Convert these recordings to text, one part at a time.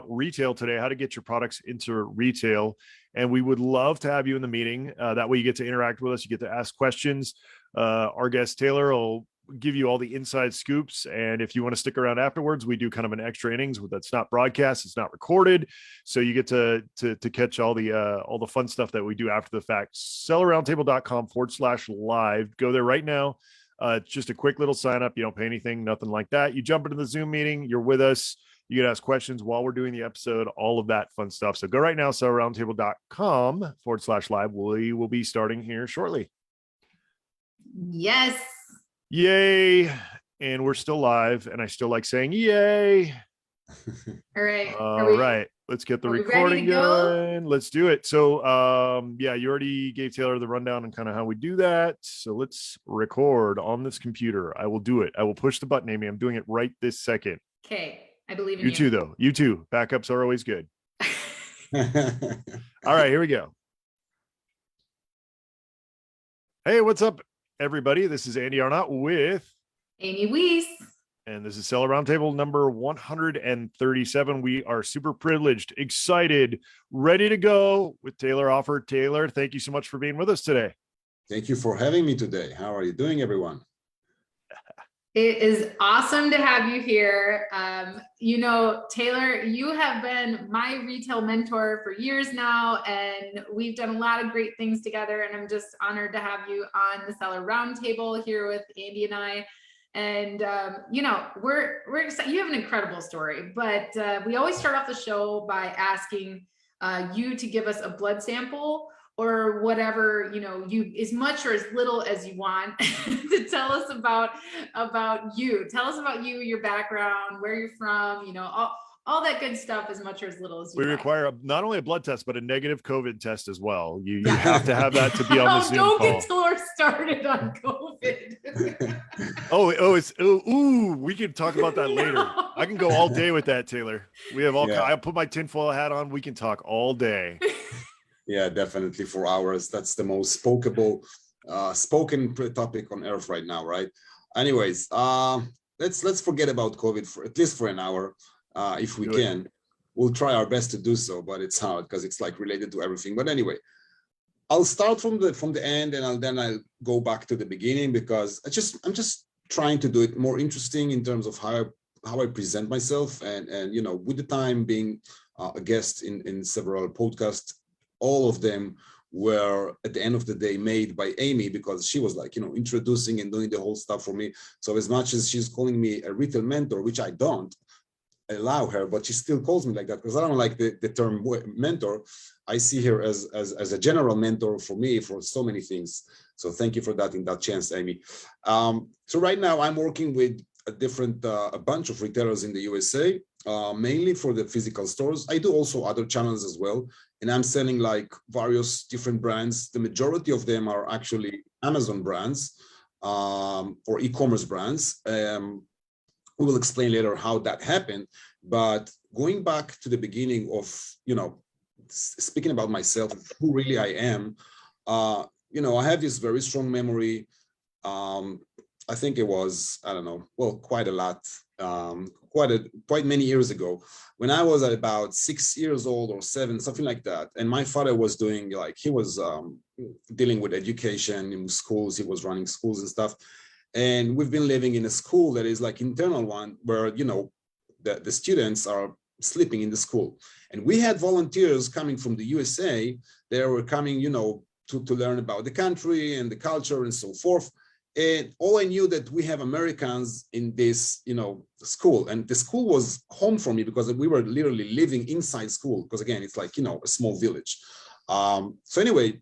retail today, how to get your products into retail. And we would love to have you in the meeting. That way you get to interact with us. You get to ask questions. Our guest Talor will give you all the inside scoops. And if you want to stick around afterwards, we do kind of an extra innings that's not broadcast. It's not recorded. So you get to catch all the fun stuff that we do after the fact. sellerroundtable.com/live. Go there right now. It's just a quick little sign up. You don't pay anything, nothing like that. You jump into the Zoom meeting. You're with us. You can ask questions while we're doing the episode, all of that fun stuff. So go right now, sellerroundtable.com/live. We will be starting here shortly. Yes. Yay. And we're still live. And I still like saying yay. All right. All right. Let's get the recording going. Let's do it. So yeah, you already gave Talor the rundown on kind of how we do that. So let's record on this computer. I will do it. I will push the button, Amy. I'm doing it right this second. Okay. I believe in you. You too, though. You too. Backups are always good. All right, here we go. Hey, what's up, everybody? This is Andy Arnott with Amy Weiss. And this is Seller Roundtable number 137. We are super privileged, excited, ready to go with Talor, Ofer. Talor, thank you so much for being with us today. Thank you for having me today. How are you doing, everyone? It is awesome to have you here. You know, Talor, you have been my retail mentor for years now, and we've done a lot of great things together. And I'm just honored to have you on the Seller Roundtable here with Andy and I. And you know, we're excited. You have an incredible story, but we always start off the show by asking you to give us a blood sample or whatever, you know, you as much or as little as you want to tell us about you. Tell us about you, your background, where you're from, you know, all that good stuff, as much or as little as you want. We require not only a blood test, but a negative COVID test as well. You have to have that to be on the Zoom don't call. Get Talor started on COVID. We can talk about that later. No. I can go all day with that, Talor. We have all. I put my tinfoil hat on. We can talk all day. Yeah, definitely for hours. That's the most spoken topic on earth right now, right? Anyways, let's forget about COVID for at least for an hour, if we can. We'll try our best to do so, but it's hard because it's like related to everything. But anyway, I'll start from the end, and I'll go back to the beginning, because I'm just trying to do it more interesting in terms of how I present myself, and you know, with the time being a guest in several podcasts. All of them were at the end of the day made by Amy, because she was like, you know, introducing and doing the whole stuff for me. So as much as she's calling me a retail mentor, which I don't allow her, but she still calls me like that, because I don't like the term mentor. I see her as a general mentor for me for so many things. So thank you for that in that chance, Amy. So right now I'm working with a bunch of retailers in the USA, mainly for the physical stores. I do also other channels as well, and I'm selling like various different brands. The majority of them are actually Amazon brands or e-commerce brands. We will explain later how that happened. But going back to the beginning of, you know, speaking about myself, who really I am, you know, I have this very strong memory. I think it was, I don't know, well, quite a lot, quite many years ago, when I was at about 6 years old or 7, something like that. And my father was doing, like, he was dealing with education in schools. He was running schools and stuff. And we've been living in a school that is like internal one, where, you know, the students are sleeping in the school. And we had volunteers coming from the USA. They were coming, you know, to learn about the country and the culture and so forth. And all I knew that we have Americans in this, you know, school, and the school was home for me because we were literally living inside school. Because again, it's like, you know, a small village. So anyway,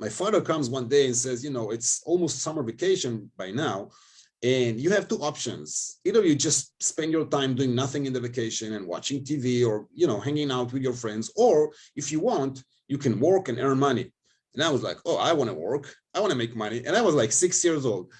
my father comes one day and says, you know, it's almost summer vacation by now, and you have two options. Either you just spend your time doing nothing in the vacation and watching TV, or, you know, hanging out with your friends, or if you want, you can work and earn money. And I was like, oh, I want to work. I want to make money. And I was like 6 years old.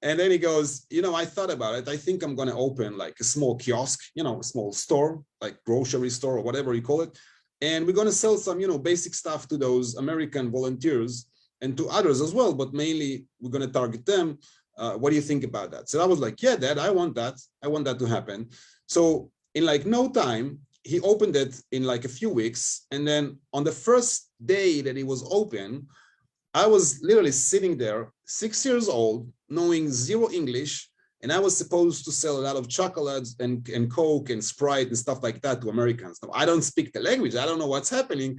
And then he goes, you know, I thought about it. I think I'm going to open like a small kiosk, you know, a small store, like grocery store or whatever you call it. And we're going to sell some, you know, basic stuff to those American volunteers and to others as well. But mainly we're going to target them. What do you think about that? So I was like, yeah, Dad, I want that. I want that to happen. So in like no time, he opened it in like a few weeks. And then on the first day that it was open, I was literally sitting there, 6 years old, knowing zero English. And I was supposed to sell a lot of chocolates and Coke and Sprite and stuff like that to Americans. Now, I don't speak the language. I don't know what's happening.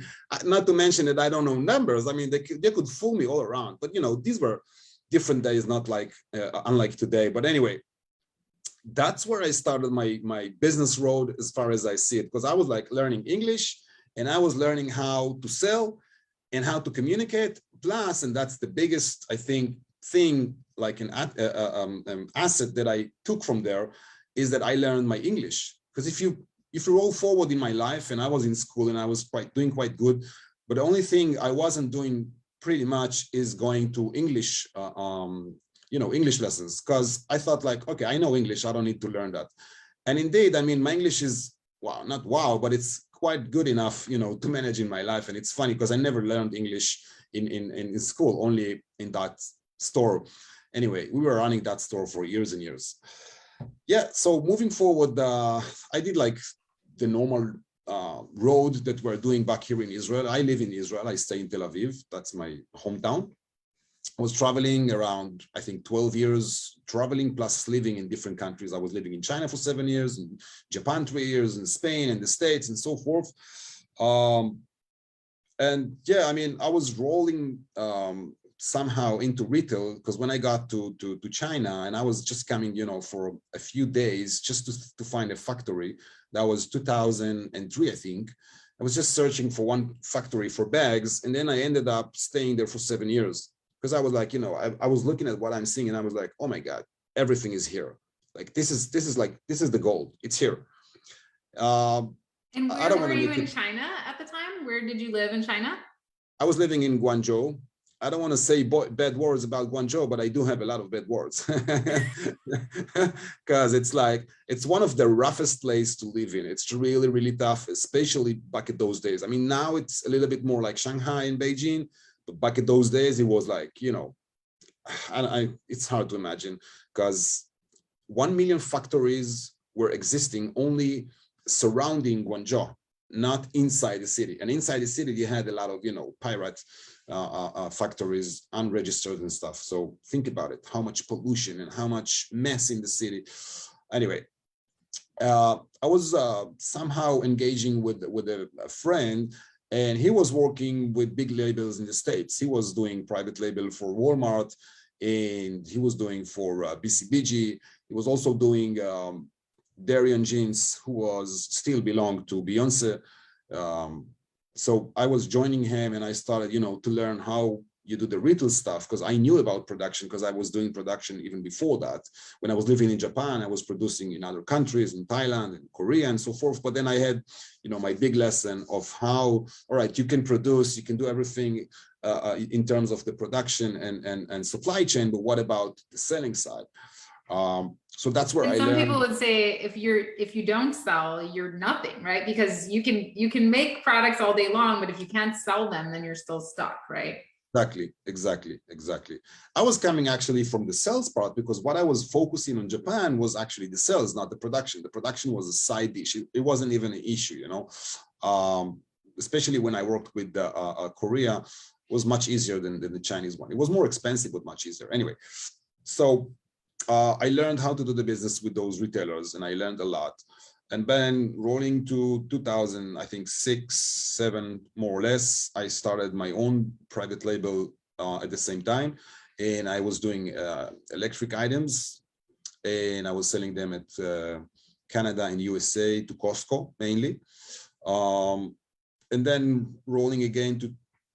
Not to mention that I don't know numbers. I mean, they could fool me all around. But, you know, these were different days, not like, unlike today. But anyway, that's where I started my business road as far as I see it, because I was like learning English and I was learning how to sell and how to communicate. Plus, and that's the biggest, I think, thing, like an asset that I took from there, is that I learned my English. Because if you roll forward in my life, and I was in school and I was doing quite good, but the only thing I wasn't doing pretty much is going to English, English lessons, because I thought like, okay, I know English, I don't need to learn that. And indeed, I mean, my English is, wow, not wow, but it's quite good enough, to manage in my life. And it's funny because I never learned English in school, only in that store. Anyway, we were running that store for years and years. Yeah, so moving forward, I did like the normal road that we're doing back here in Israel. I live in Israel, I stay in Tel Aviv, that's my hometown. I was traveling around, I think, 12 years, traveling plus living in different countries. I was living in China for 7 years, in Japan 3 years, in Spain and the States and so forth. And yeah, I mean, I was rolling somehow into retail, because when I got to China, and I was just coming, for a few days just to find a factory. That was 2003, I think. I was just searching for one factory for bags, and then I ended up staying there for 7 years, because I was like, I was looking at what I'm seeing, and I was like, oh my God, everything is here. Like this is the gold. It's here. And where were you in China at the time? Where did you live in China? I was living in Guangzhou. I don't want to say bad words about Guangzhou, but I do have a lot of bad words, because it's one of the roughest places to live in. It's really, really tough, especially back at those days. I mean, now it's a little bit more like Shanghai and Beijing, but back at those days, it was like, it's hard to imagine, because 1 million factories were existing only surrounding Guangzhou, not inside the city. And inside the city, you had a lot of, pirate factories, unregistered and stuff. So think about it, how much pollution and how much mess in the city. Anyway, I was somehow engaging with a friend, and he was working with big labels in the States. He was doing private label for Walmart, and he was doing for BCBG. He was also doing Darian Jeans, who still belonged to Beyonce. So I was joining him, and I started, to learn how you do the retail stuff, because I knew about production, because I was doing production even before that. When I was living in Japan, I was producing in other countries, in Thailand and Korea and so forth. But then I had, my big lesson of how, all right, you can produce, you can do everything in terms of the production and supply chain, but what about the selling side? So that's where some people would say if you don't sell, you're nothing, right? Because you can make products all day long, but if you can't sell them, then you're still stuck, right? Exactly. I was coming actually from the sales part, because what I was focusing on Japan was actually the sales, not the production. The production was a side issue. It wasn't even an issue, especially when I worked with Korea, was much easier than the Chinese one. It was more expensive, but much easier. Anyway, so I learned how to do the business with those retailers, and I learned a lot. And then rolling to 2000, I think 6, 7, more or less, I started my own private label at the same time. And I was doing electric items, and I was selling them at Canada and USA to Costco mainly. And then rolling again to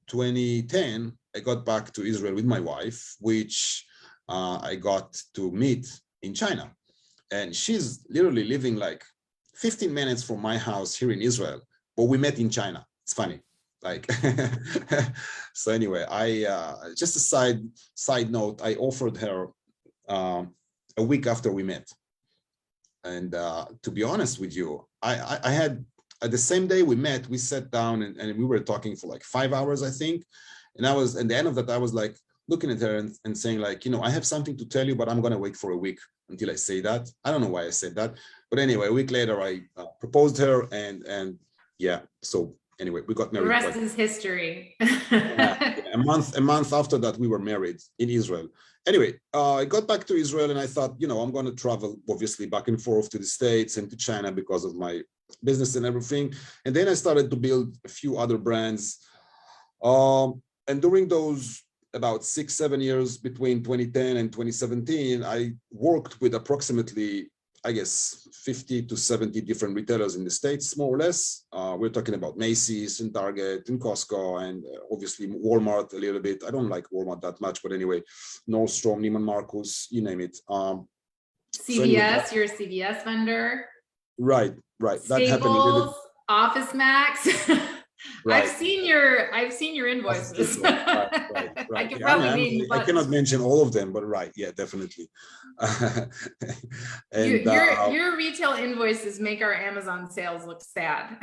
2010, I got back to Israel with my wife, which I got to meet in China. And she's literally living like 15 minutes from my house here in Israel, but we met in China. It's funny. Like, so anyway, just a side note, I offered her a week after we met. And to be honest with you, I had, at the same day we met, we sat down and we were talking for like 5 hours, I think. And at the end of that, I was like, looking at her and saying like, I have something to tell you, but I'm going to wait for a week until I say that. I don't know why I said that, But anyway, a week later, I proposed her, and yeah. So anyway, we got married. The rest is history. A month after that, we were married in Israel. Anyway, I got back to Israel, and I thought, I'm going to travel, obviously, back and forth to the States and to China because of my business and everything. And then I started to build a few other brands. And during those about 6-7 years between 2010 and 2017, I worked with approximately, I guess, 50 to 70 different retailers in the States, more or less. We're talking about Macy's and Target and Costco, and obviously Walmart a little bit. I don't like Walmart that much, but anyway, Nordstrom, Neiman Marcus, you name it. CVS, anyway, you're a CVS vendor. Right. That Staples, happened a little bit. Office Max. Right. I've seen your invoices. Right. I cannot mention all of them, but right, yeah, definitely. And your retail invoices make our Amazon sales look sad.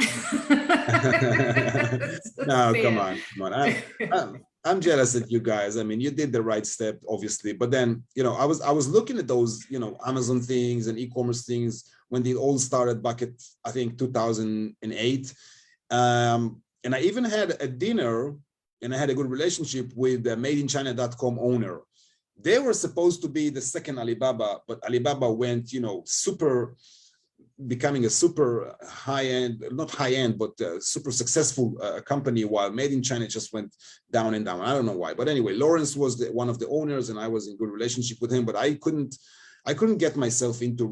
No, come on. I'm jealous at you guys. I mean, you did the right step, obviously, but then I was looking at those Amazon things and e-commerce things when they all started back at, I think, 2008. And I even had a dinner, and I had a good relationship with the madeinchina.com owner. They were supposed to be the second Alibaba, but Alibaba went, becoming a super high-end, not high-end, but super successful company, while Made in China just went down and down. I don't know why. But anyway, Lawrence was one of the owners, and I was in good relationship with him, but I couldn't get myself into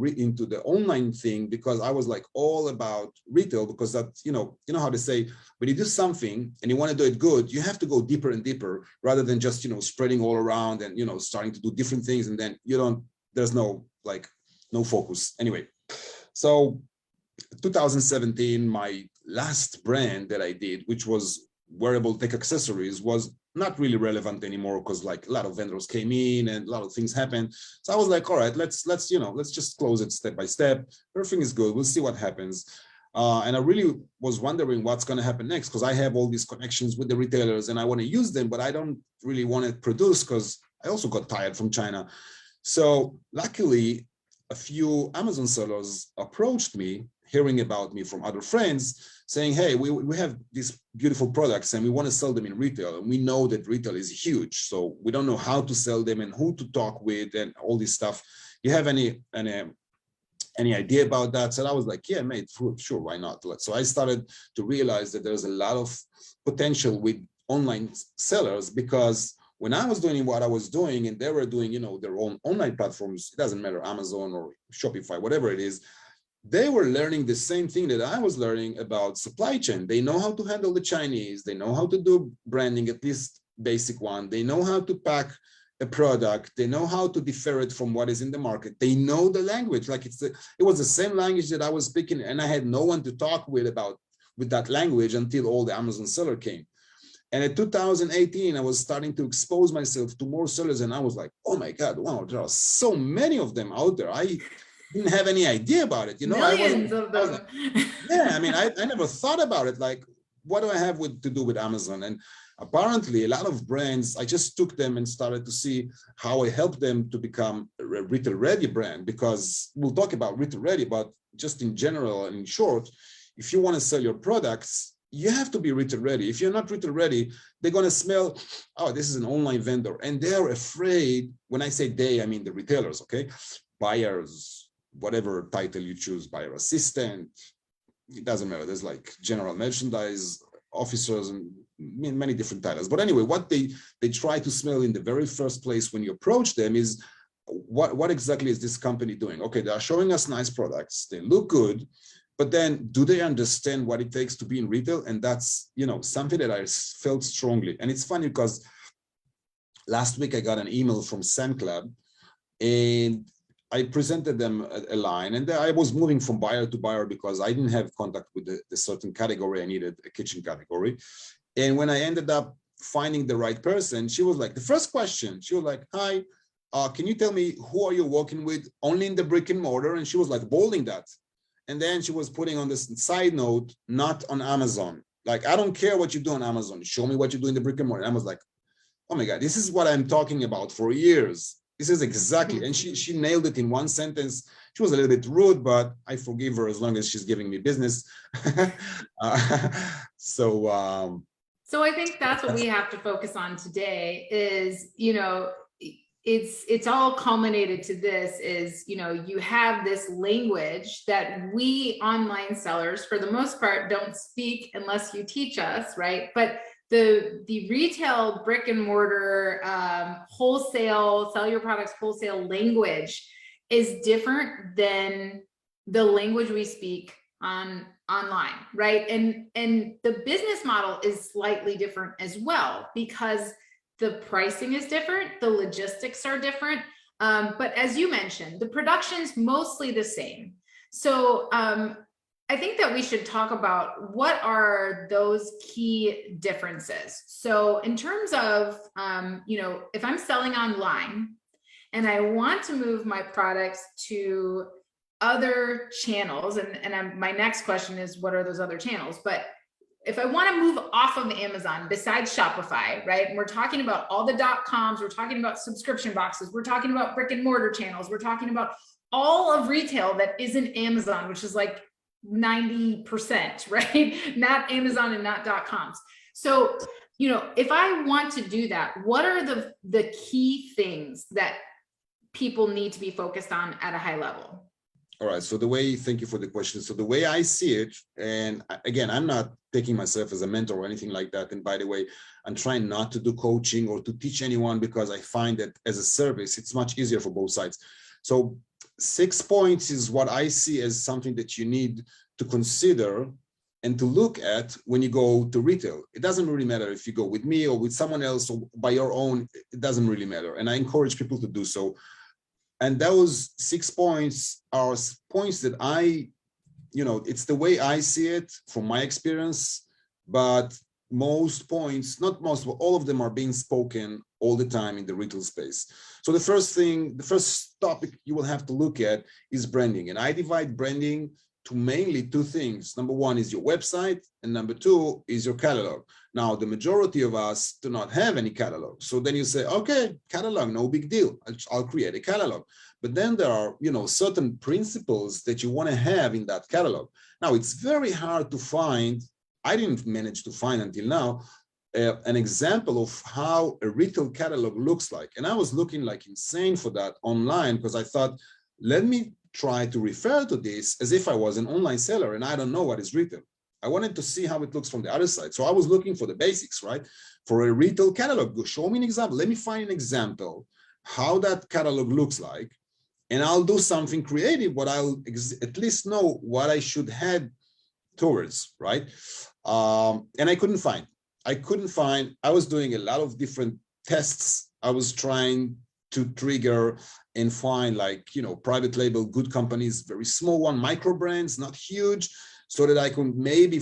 the online thing because I was like all about retail, because that, you know how to say, when you do something and you want to do it good, you have to go deeper and deeper rather than just, spreading all around and, starting to do different things. And then there's no focus. Anyway, so 2017, my last brand that I did, which was wearable tech accessories, was not really relevant anymore because a lot of vendors came in and a lot of things happened. So I was like, all right, let's just close it step by step. Everything is good. We'll see what happens. And I really was wondering what's going to happen next, because I have all these connections with the retailers and I want to use them, but I don't really want to produce because I also got tired from China. So luckily, a few Amazon sellers approached me, hearing about me from other friends, saying, hey, we have these beautiful products and we want to sell them in retail. And we know that retail is huge. So we don't know how to sell them and who to talk with and all this stuff. You have any idea about that? So I was like, yeah, mate, sure, why not? So I started to realize that there's a lot of potential with online sellers, because when I was doing what I was doing and they were doing, their own online platforms, it doesn't matter, Amazon or Shopify, whatever it is, they were learning the same thing that I was learning about supply chain. They know how to handle the Chinese. They know how to do branding, at least basic one. They know how to pack a product. They know how to differ it from what is in the market. They know the language. It was the same language that I was speaking, and I had no one to talk with that language until all the Amazon seller came. And in 2018, I was starting to expose myself to more sellers, and I was like, oh my God, wow, there are so many of them out there. I didn't have any idea about it. Millions of them. Like, yeah, I mean, I never thought about it. Like, what do I have to do with Amazon? And apparently a lot of brands, I just took them and started to see how I helped them to become a retail ready brand, because we'll talk about retail ready, but just in general and in short, if you want to sell your products, you have to be retail ready. If you're not retail ready, they're going to smell, oh, this is an online vendor. And they're afraid. When I say they, I mean the retailers, okay? Buyers, whatever title you choose, buyer assistant, it doesn't matter. There's general merchandise officers and many different titles. But anyway, what they try to smell in the very first place when you approach them is, what exactly is this company doing? Okay, they are showing us nice products. They look good. But then, do they understand what it takes to be in retail? And that's, something that I felt strongly. And it's funny because last week I got an email from Sam Club, and I presented them a line, and I was moving from buyer to buyer because I didn't have contact with the certain category. I needed a kitchen category. And when I ended up finding the right person, she was like, the first question, she was like, hi, can you tell me who are you working with only in the brick and mortar? And she was like bolding that. And then she was putting on this side note, not on Amazon. Like, I don't care what you do on Amazon. Show me what you do in the brick and mortar. And I was like, oh my God, this is what I'm talking about for years. This is exactly. And she nailed it in one sentence. She was a little bit rude, but I forgive her as long as she's giving me business. So I think that's what we have to focus on today is, it's all culminated to this is, you have this language that we online sellers, for the most part, don't speak unless you teach us, right? But the retail brick and mortar wholesale, sell your products wholesale language is different than the language we speak online, right? And the business model is slightly different as well, because the pricing is different, the logistics are different. But as you mentioned, the production's mostly the same. So I think that we should talk about what are those key differences. So in terms of, if I'm selling online and I want to move my products to other channels, and my next question is, what are those other channels? But if I want to move off of Amazon besides Shopify, right? And we're talking about all the .coms, we're talking about subscription boxes, we're talking about brick and mortar channels, we're talking about all of retail that isn't Amazon, which is like 90%, right? Not Amazon and not .coms. So, if I want to do that, what are the key things that people need to be focused on at a high level? All right. So thank you for the question. So the way I see it, and again, I'm not taking myself as a mentor or anything like that. And by the way, I'm trying not to do coaching or to teach anyone, because I find that as a service, it's much easier for both sides. So 6 points is what I see as something that you need to consider and to look at when you go to retail. It doesn't really matter if you go with me or with someone else or by your own, it doesn't really matter. And I encourage people to do so. And those 6 points are points that it's the way I see it from my experience, but most points, not most, but all of them are being spoken all the time in the retail space. So the first topic you will have to look at is branding. And I divide branding to mainly 2 things. Number 1 is your website, and number 2 is your catalog. Now, the majority of us do not have any catalog. So then you say, okay, catalog, no big deal. I'll create a catalog. But then there are, certain principles that you want to have in that catalog. Now, it's very hard to find, I didn't manage to find until now, an example of how a retail catalog looks like. And I was looking like insane for that online, because I thought, let me try to refer to this as if I was an online seller and I don't know what is retail. I wanted to see how it looks from the other side. So I was looking for the basics, right? For a retail catalog, show me an example. Let me find an example how that catalog looks like, and I'll do something creative, but I'll at least know what I should head towards, right? And I couldn't find. I was doing a lot of different tests. I was trying to trigger and find private label, good companies, very small one, micro brands, not huge, so that I could maybe,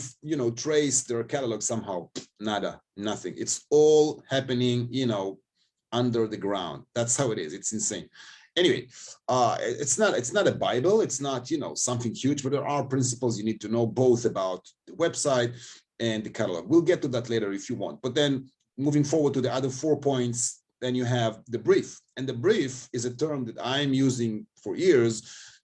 trace their catalog somehow. Nada, nothing. It's all happening, under the ground. That's how it is. It's insane. Anyway, it's not a Bible. It's not, something huge, but there are principles you need to know both about the website and the catalog. We'll get to that later if you want. But then moving forward to the other 4 points, then you have the brief. And the brief is a term that I'm using for years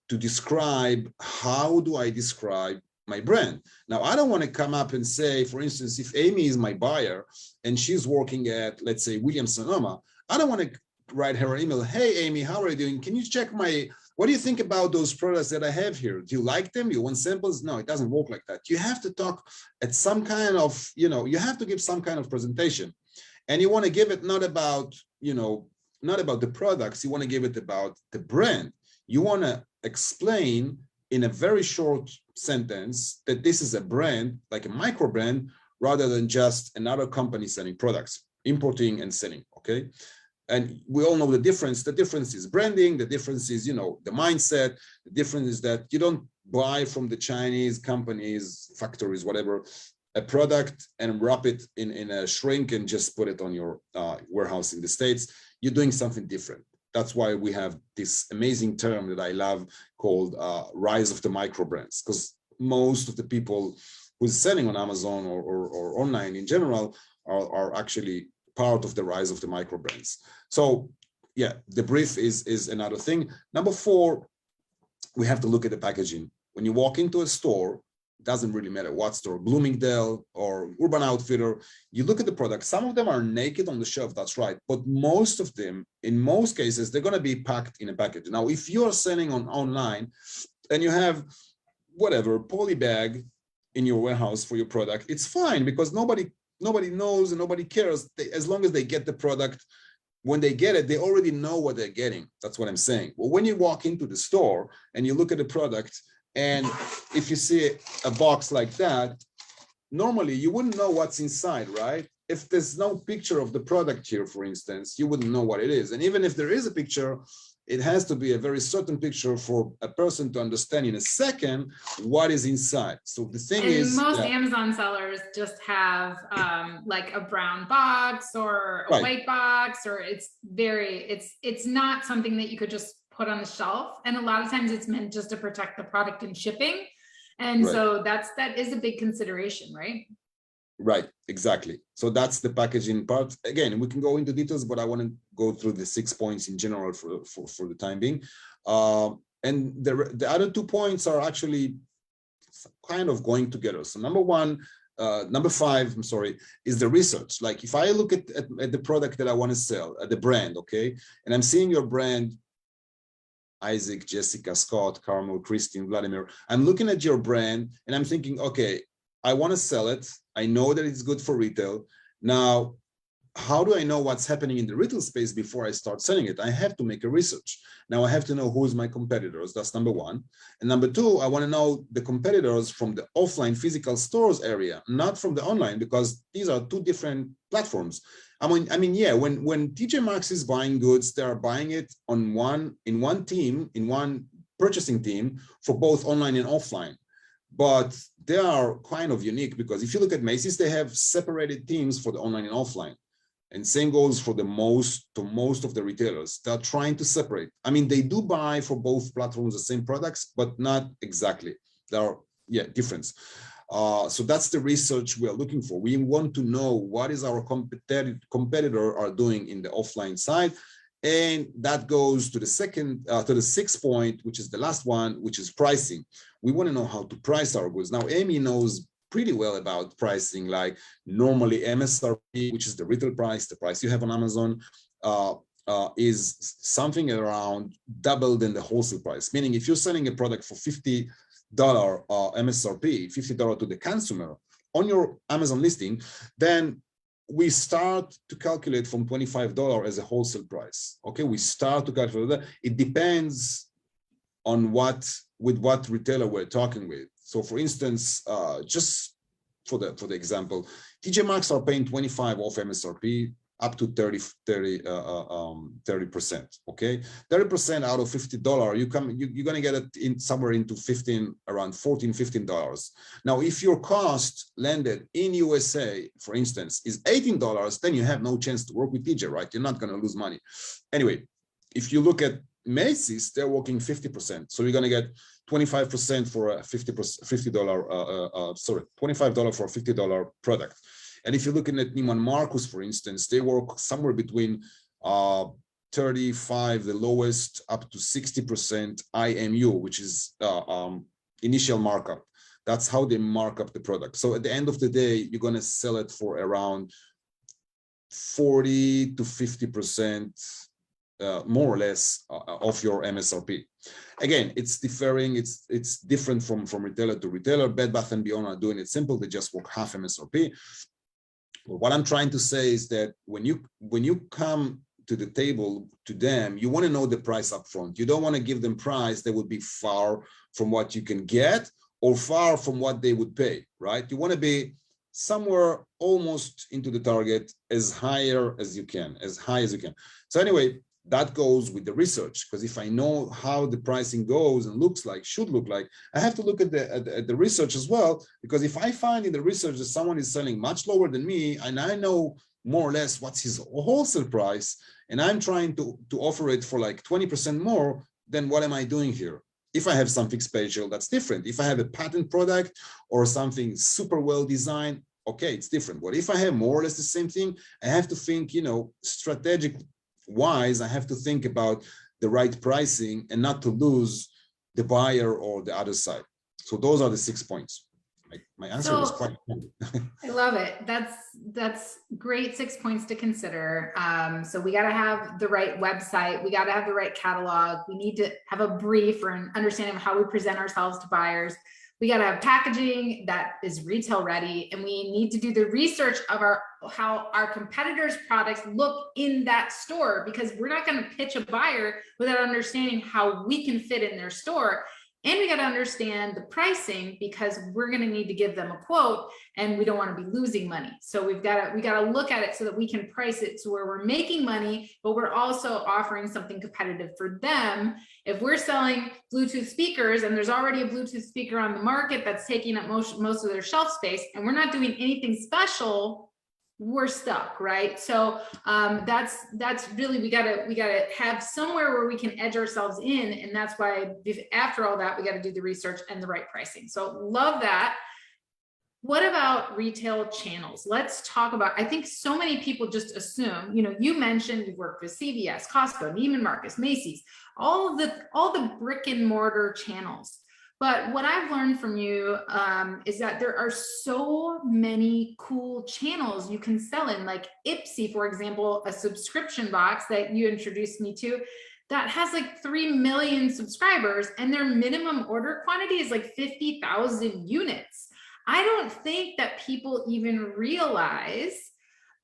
to describe how do I describe my brand. Now, I don't want to come up and say, for instance, if Amy is my buyer and she's working at, let's say, Williams-Sonoma, I don't want to write her an email. Hey, Amy, how are you doing? Can you check what do you think about those products that I have here? Do you like them? You want samples? No, it doesn't work like that. You have to talk at some kind of, you have to give some kind of presentation. And you want to give it not about the products, you want to give it about the brand. You want to explain in a very short sentence that this is a brand, like a micro brand, rather than just another company selling products, importing and selling, okay? And we all know the difference. The difference is branding. The difference is, the mindset. The difference is that you don't buy from the Chinese companies, factories, whatever, a product and wrap it in a shrink and just put it on your warehouse in the States. You're doing something different. That's why we have this amazing term that I love called rise of the micro brands, because most of the people who's selling on Amazon or online in general are actually part of the rise of the micro brands. So yeah, the brief is another thing. Number 4 we have to look at the packaging. When you walk into a store, it doesn't really matter what store, Bloomingdale or Urban Outfitter, you look at the product, some of them are naked on the shelf, that's right. But most of them, in most cases, they're gonna be packed in a package. Now, if you're selling online and you have whatever, poly bag in your warehouse for your product, it's fine because nobody knows and nobody cares. As long as they get the product, when they get it, they already know what they're getting. That's what I'm saying. Well, when you walk into the store and you look at the product, and if you see a box like that, normally you wouldn't know what's inside, right? If there's no picture of the product here, for instance, you wouldn't know what it is. And even if there is a picture, it has to be a very certain picture for a person to understand in a second what is inside. So the thing is, most Amazon sellers just have like a brown box or a white box, or it's not something that you could just put on the shelf. And a lot of times it's meant just to protect the product and shipping. And so that is a big consideration, right? Right, exactly. So that's the packaging part. Again, we can go into details, but I want to go through the 6 points in general for the time being. And the other 2 points are actually kind of going together. So number 5, I'm sorry, is the research. Like if I look at the product that I want to sell, at the brand, okay, and I'm seeing your brand, Isaac, Jessica, Scott, Carmel, Christine, Vladimir, I'm looking at your brand and I'm thinking, okay, I want to sell it. I know that it's good for retail. Now, how do I know what's happening in the retail space before I start selling it? I have to make a research. Now I have to know who's my competitors. That's number 1. And number 2, I want to know the competitors from the offline physical stores area, not from the online, because these are 2 different platforms. I mean, yeah, when TJ Maxx is buying goods, they are buying it in one purchasing team for both online and offline. But they are kind of unique because if you look at Macy's, they have separated teams for the online and offline. And same goes for most of the retailers. They're trying to separate. I mean, they do buy for both platforms the same products, but not exactly. There are, difference. So that's the research we are looking for. We want to know what is our competitor are doing in the offline side. And that goes to the to the 6th point, which is the last one, which is pricing. We want to know how to price our goods. Now, Amy knows pretty well about pricing, like normally MSRP, which is the retail price, the price you have on Amazon, is something around double than the wholesale price. Meaning if you're selling a product for $50 MSRP, $50 to the consumer on your Amazon listing, then we start to calculate from $25 as a wholesale price. Okay, we start to calculate that. It depends on what retailer we're talking with. So for instance, just for the example, TJ Maxx are paying 25 off MSRP up to 30%. Okay, 30% out of $50, you're gonna get it in somewhere into around $14-15. Now, if your cost landed in USA, for instance, is $18, then you have no chance to work with TJ, right? You're not gonna lose money. Anyway, if you look at Macy's, they're working 50%, so you're gonna get 25% for a $25 for a $50 product. And if you're looking at Neiman Marcus, for instance, they work somewhere between 35, the lowest, up to 60% IMU, which is initial markup. That's how they mark up the product. So at the end of the day, you're going to sell it for around 40 to 50%, more or less, of your MSRP. Again, it's differing. It's different from retailer to retailer. Bed Bath & Beyond are doing it simple. They just work half MSRP. But what I'm trying to say is that when you come to the table to them, you want to know the price up front. You don't want to give them price that would be far from what you can get or far from what they would pay, right? You want to be somewhere almost into the target, as high as you can. So anyway, that goes with the research, because if I know how the pricing goes and should look like, I have to look at the research as well, because if I find in the research that someone is selling much lower than me, and I know more or less what's his wholesale price, and I'm trying to offer it for like 20% more, then what am I doing here? If I have something special, that's different. If I have a patent product or something super well designed, okay, it's different. But if I have more or less the same thing, I have to think, strategic wise, I have to think about the right pricing and not to lose the buyer or the other side. So those are the 6 points. My answer was quite I love it. That's great 6 points to consider. So we got to have the right website. We got to have the right catalog. We need to have a brief or an understanding of how we present ourselves to buyers. We got to have packaging that is retail ready, and we need to do the research of how our competitors' products look in that store, because we're not going to pitch a buyer without understanding how we can fit in their store. And we got to understand the pricing, because we're going to need to give them a quote, and we don't want to be losing money. So we got to look at it so that we can price it to where we're making money, but we're also offering something competitive for them. If we're selling Bluetooth speakers and there's already a Bluetooth speaker on the market that's taking up most of their shelf space, and we're not doing anything special, we're stuck, right? So that's really, we gotta have somewhere where we can edge ourselves in, and that's why after all that, we got to do the research and the right pricing. So love that. What about retail channels? Let's talk about, I think so many people just assume, you mentioned you've worked with CVS, Costco, Neiman Marcus, Macy's, all the brick and mortar channels. But what I've learned from you is that there are so many cool channels you can sell in, like Ipsy, for example, a subscription box that you introduced me to that has like 3 million subscribers, and their minimum order quantity is like 50,000 units. I don't think that people even realize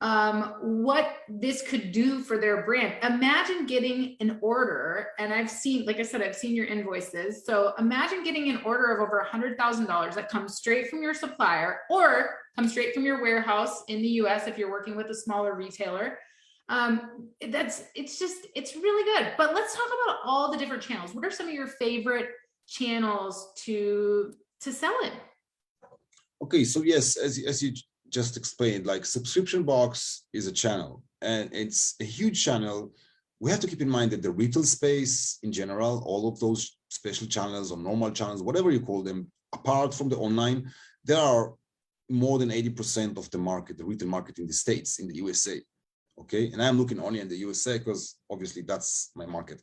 what this could do for their brand. Imagine getting an order, and I've seen, like I said, I've seen your invoices. So imagine getting an order of over $100,000 that comes straight from your supplier or comes straight from your warehouse in the US if you're working with a smaller retailer. It's really good. But let's talk about all the different channels. What are some of your favorite channels to sell in? Okay, so yes, as you just explained, like subscription box is a channel, and it's a huge channel. We have to keep in mind that the retail space in general, all of those special channels or normal channels, whatever you call them, apart from the online, there are more than 80% of the market, the retail market in the States, in the USA. Okay, and I'm looking only in the USA because obviously that's my market.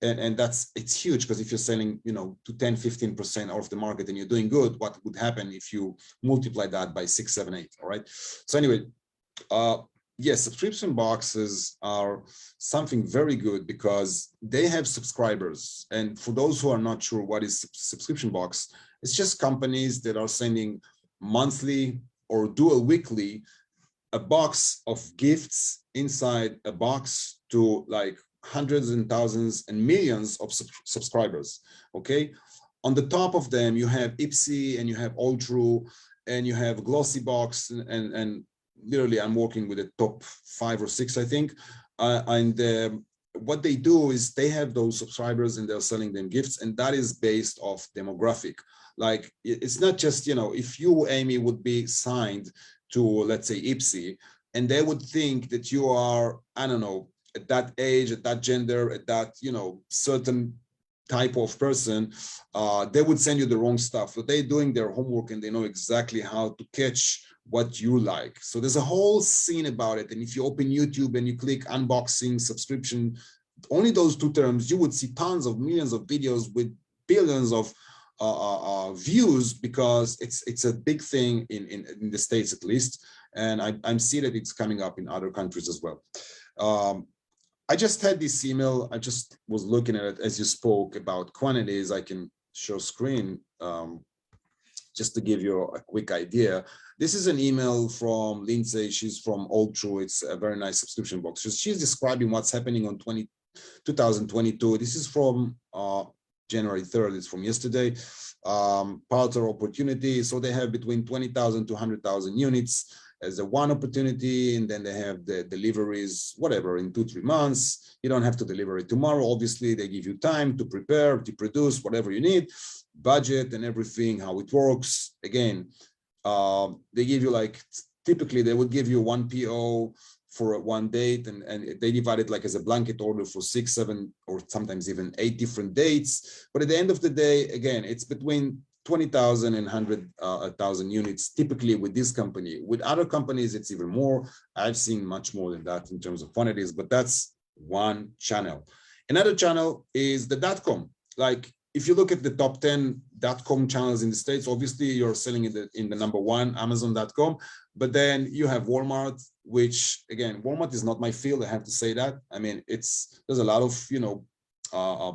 And it's huge, because if you're selling, to 10-15% of the market and you're doing good, what would happen if you multiply that by 6, 7, 8? All right. So anyway, yes, subscription boxes are something very good because they have subscribers. And for those who are not sure what is subscription box, it's just companies that are sending monthly or dual weekly a box of gifts inside a box to like hundreds and thousands and millions of subscribers. Okay, on the top of them you have Ipsy, and you have All True, and you have Glossy Box, and literally I'm working with the top 5 or 6, I think. What they do is they have those subscribers and they're selling them gifts, and that is based off demographic. Like, it's not just, if you, Amy, would be signed to, let's say, Ipsy, and they would think that you are, I don't know, at that age, at that gender, at that, certain type of person, they would send you the wrong stuff. So they're doing their homework and they know exactly how to catch what you like. So there's a whole scene about it. And if you open YouTube and you click unboxing, subscription, only those 2 terms, you would see tons of millions of videos with billions of views, because it's a big thing in the States, at least. And I'm seeing that it's coming up in other countries as well. I just had this email. I just was looking at it as you spoke about quantities. I can show screen just to give you a quick idea. This is an email from Lindsay. She's from All True. It's a very nice subscription box. She's describing what's happening on 2022. This is from January 3rd. It's from yesterday. Partner opportunity. So they have between 20,000 to 100,000 units as a one opportunity, and then they have the deliveries, whatever, in 2-3 months. You don't have to deliver it tomorrow. Obviously, they give you time to prepare, to produce whatever you need, budget and everything, how it works. Again, they give you, like, typically they would give you 1 PO for one date, and they divide it like as a blanket order for 6, 7, or sometimes even 8 different dates. But at the end of the day, again, it's between 20,000 and 100,000 units, typically with this company. With other companies, it's even more. I've seen much more than that in terms of quantities, but that's one channel. Another channel is the .com. Like, if you look at the top 10 .com channels in the States, obviously you're selling in the number one, Amazon.com, but then you have Walmart, which again, Walmart is not my field. I have to say that. I mean, there's a lot of,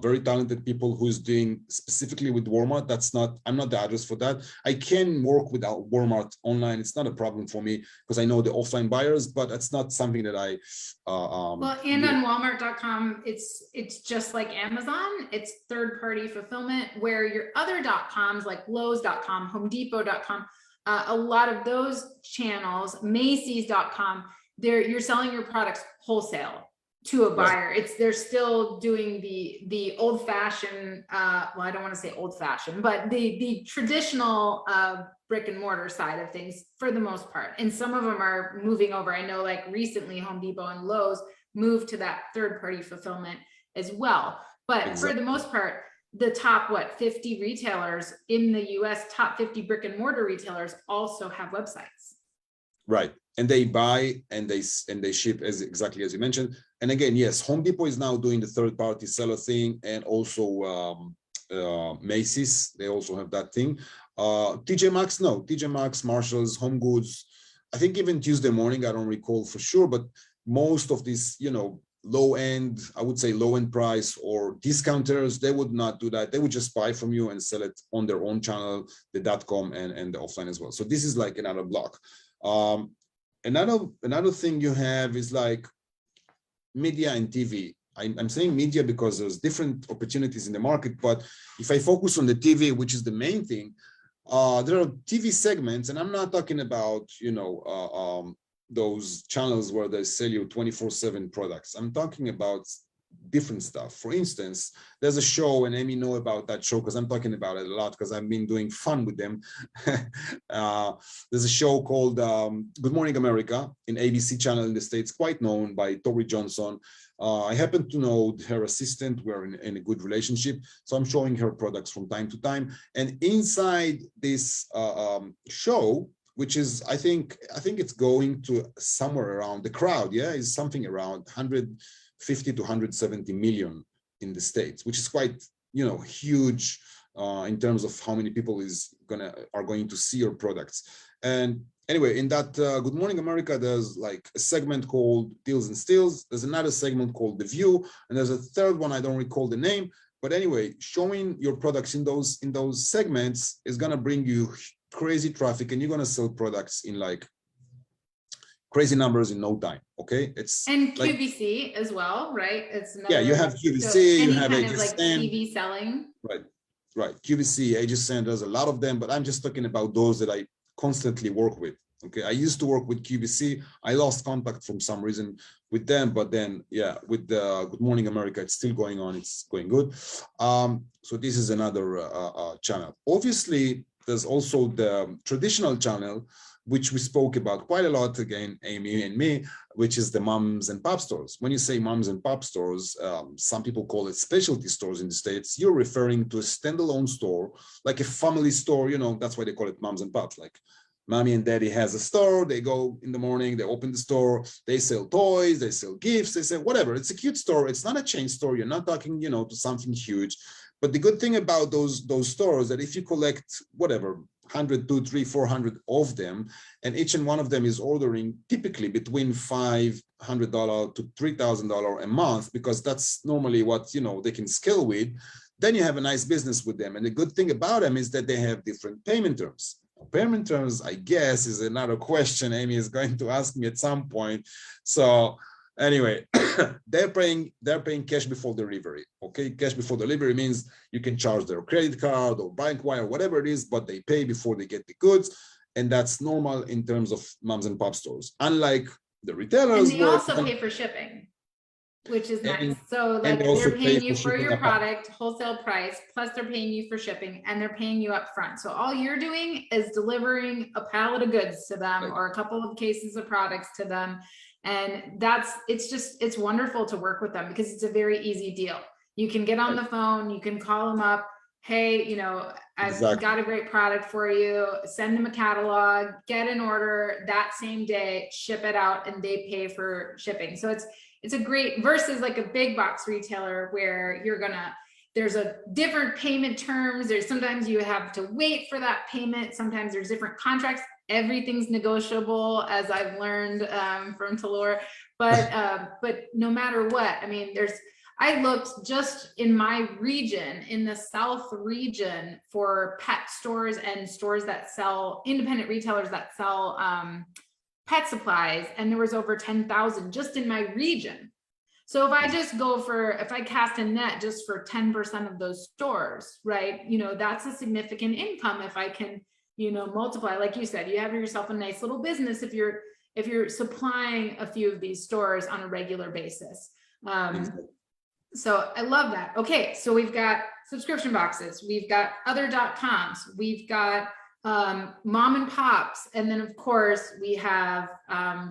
very talented people who's doing specifically with Walmart. I'm not the address for that. I can work without Walmart online. It's not a problem for me because I know the offline buyers, but it's not something that I. Well, and on Walmart.com, it's just like Amazon. It's third-party fulfillment, where your other .coms like Lowe's.com, HomeDepot.com, a lot of those channels, Macy's.com, you're selling your products wholesale to a buyer. They're still doing the old-fashioned, well, I don't want to say old-fashioned, but the traditional brick and mortar side of things for the most part. And some of them are moving over. I know like recently Home Depot and Lowe's moved to that third-party fulfillment as well. But for the most part, the top 50 retailers in the US, top 50 brick and mortar retailers also have websites. Right. And they buy and they ship exactly as you mentioned. And again, yes, Home Depot is now doing the third-party seller thing, and also Macy's, they also have that thing. TJ Maxx, no, TJ Maxx, Marshalls, Home Goods. I think even Tuesday Morning, I don't recall for sure, but most of these, low end, I would say low end price or discounters, they would not do that. They would just buy from you and sell it on their own channel, the .com and the offline as well. So this is like another block. Another thing you have is like media and TV. I'm saying media because there's different opportunities in the market, but if I focus on the TV, which is the main thing, there are TV segments, and I'm not talking about, those channels where they sell you 24/7 products. I'm talking about different stuff. For instance, there's a show, and Amy know about that show because I'm talking about it a lot because I've been doing fun with them. There's a show called Good Morning America in ABC channel in the States, quite known by Tori Johnson. I happen to know her assistant. We're in a good relationship, so I'm showing her products from time to time. And inside this show, which is, I think it's going to somewhere around the crowd, is something around 150 to 170 million in the States, which is quite, huge in terms of how many people are going to see your products. And anyway, in that Good Morning America, there's like a segment called Deals and Steals. There's another segment called The View, and there's a third one, I don't recall the name. But anyway, showing your products in those segments is gonna bring you crazy traffic, and you're gonna sell products in like crazy numbers in no time. Okay, it's and like, QVC as well, right? It's another, you have QVC, so you have kind of HSN, like TV selling. Right. QVC, HSN, there's a lot of them, but I'm just talking about those that I constantly work with. Okay, I used to work with QVC. I lost contact from some reason with them, but then with the Good Morning America, it's still going on. It's going good. So this is another channel. Obviously, there's also the traditional channel, which we spoke about quite a lot, again, Amy and me, which is the moms and pop stores. When you say moms and pop stores, some people call it specialty stores in the States. You're referring to a standalone store, like a family store, that's why they call it moms and pops. Like mommy and daddy has a store, they go in the morning, they open the store, they sell toys, they sell gifts, they sell whatever. It's a cute store. It's not a chain store. You're not talking, to something huge. But the good thing about those stores that if you collect whatever, 100, 200, 300, 400 of them, and each and one of them is ordering typically between $500 to $3,000 a month, because that's normally what they can scale with, then you have a nice business with them. And the good thing about them is that they have different payment terms. Payment terms, I guess, is another question Amy is going to ask me at some point. So anyway, they're paying cash before delivery. Okay, cash before delivery means you can charge their credit card or bank wire, whatever it is, but they pay before they get the goods, and that's normal in terms of moms and pop stores. Unlike the retailers, and they also pay for shipping, which is nice. So like they're paying you for your product wholesale price, plus they're paying you for shipping, and they're paying you up front. So all you're doing is delivering a pallet of goods to them, or a couple of cases of products to them. And it's wonderful to work with them because it's a very easy deal. You can get on the phone, you can call them up. Hey, I've got a great product for you. Send them a catalog, get an order that same day, ship it out, and they pay for shipping. So it's a great, versus like a big box retailer where you're gonna there's a different payment terms. There's sometimes you have to wait for that payment. Sometimes there's different contracts. Everything's negotiable, as I've learned from Talor. But no matter what, I mean, I looked just in my region, in the South region, for pet stores and stores that sell, independent retailers that sell pet supplies, and there was over 10,000 just in my region. So if I just if I cast a net just for 10% of those stores, right, that's a significant income if I can, multiply. Like you said, you have yourself a nice little business if you're supplying a few of these stores on a regular basis. So I love that. Okay, so we've got subscription boxes, we've got other .coms, we've got mom and pops, and then of course we have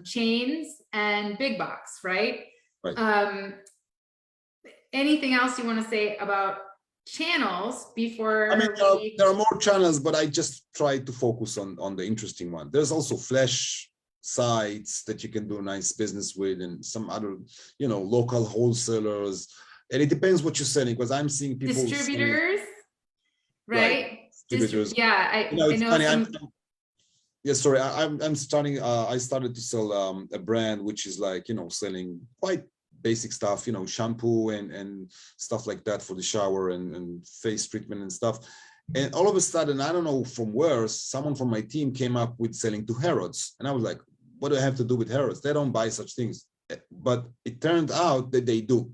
chains and big box, right? Right. Anything else you want to say about channels before? I mean, there are more channels, but I just try to focus on the interesting one. There's also flash sites that you can do nice business with, and some other, local wholesalers. And it depends what you're selling, because I'm seeing people distributors, right? Distributors. Yeah, I know. Sorry, I'm starting. I started to sell a brand which is like, selling quite basic stuff, shampoo and stuff like that for the shower and face treatment and stuff. And all of a sudden, I don't know from where, someone from my team came up with selling to Harrods, and I was like, what do I have to do with Harrods? They don't buy such things. But it turned out that they do.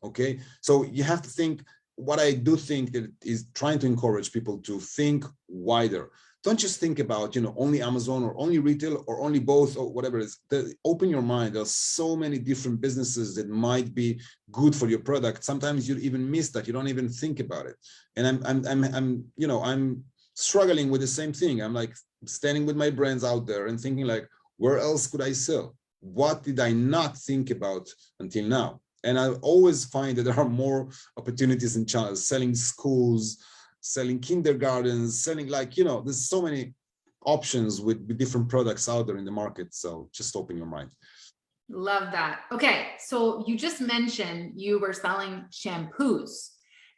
Okay, so you have to think. What I do think that is trying to encourage people to think wider. Don't just think about, only Amazon or only retail or only both or whatever it is. Open your mind. There's so many different businesses that might be good for your product. Sometimes you even miss that. You don't even think about it. And I'm struggling with the same thing. I'm like standing with my brands out there and thinking like, where else could I sell? What did I not think about until now? And I always find that there are more opportunities in channels, selling schools, selling kindergartens, selling there's so many options with different products out there in the market. So just open your mind. Love that. Okay, so you just mentioned you were selling shampoos.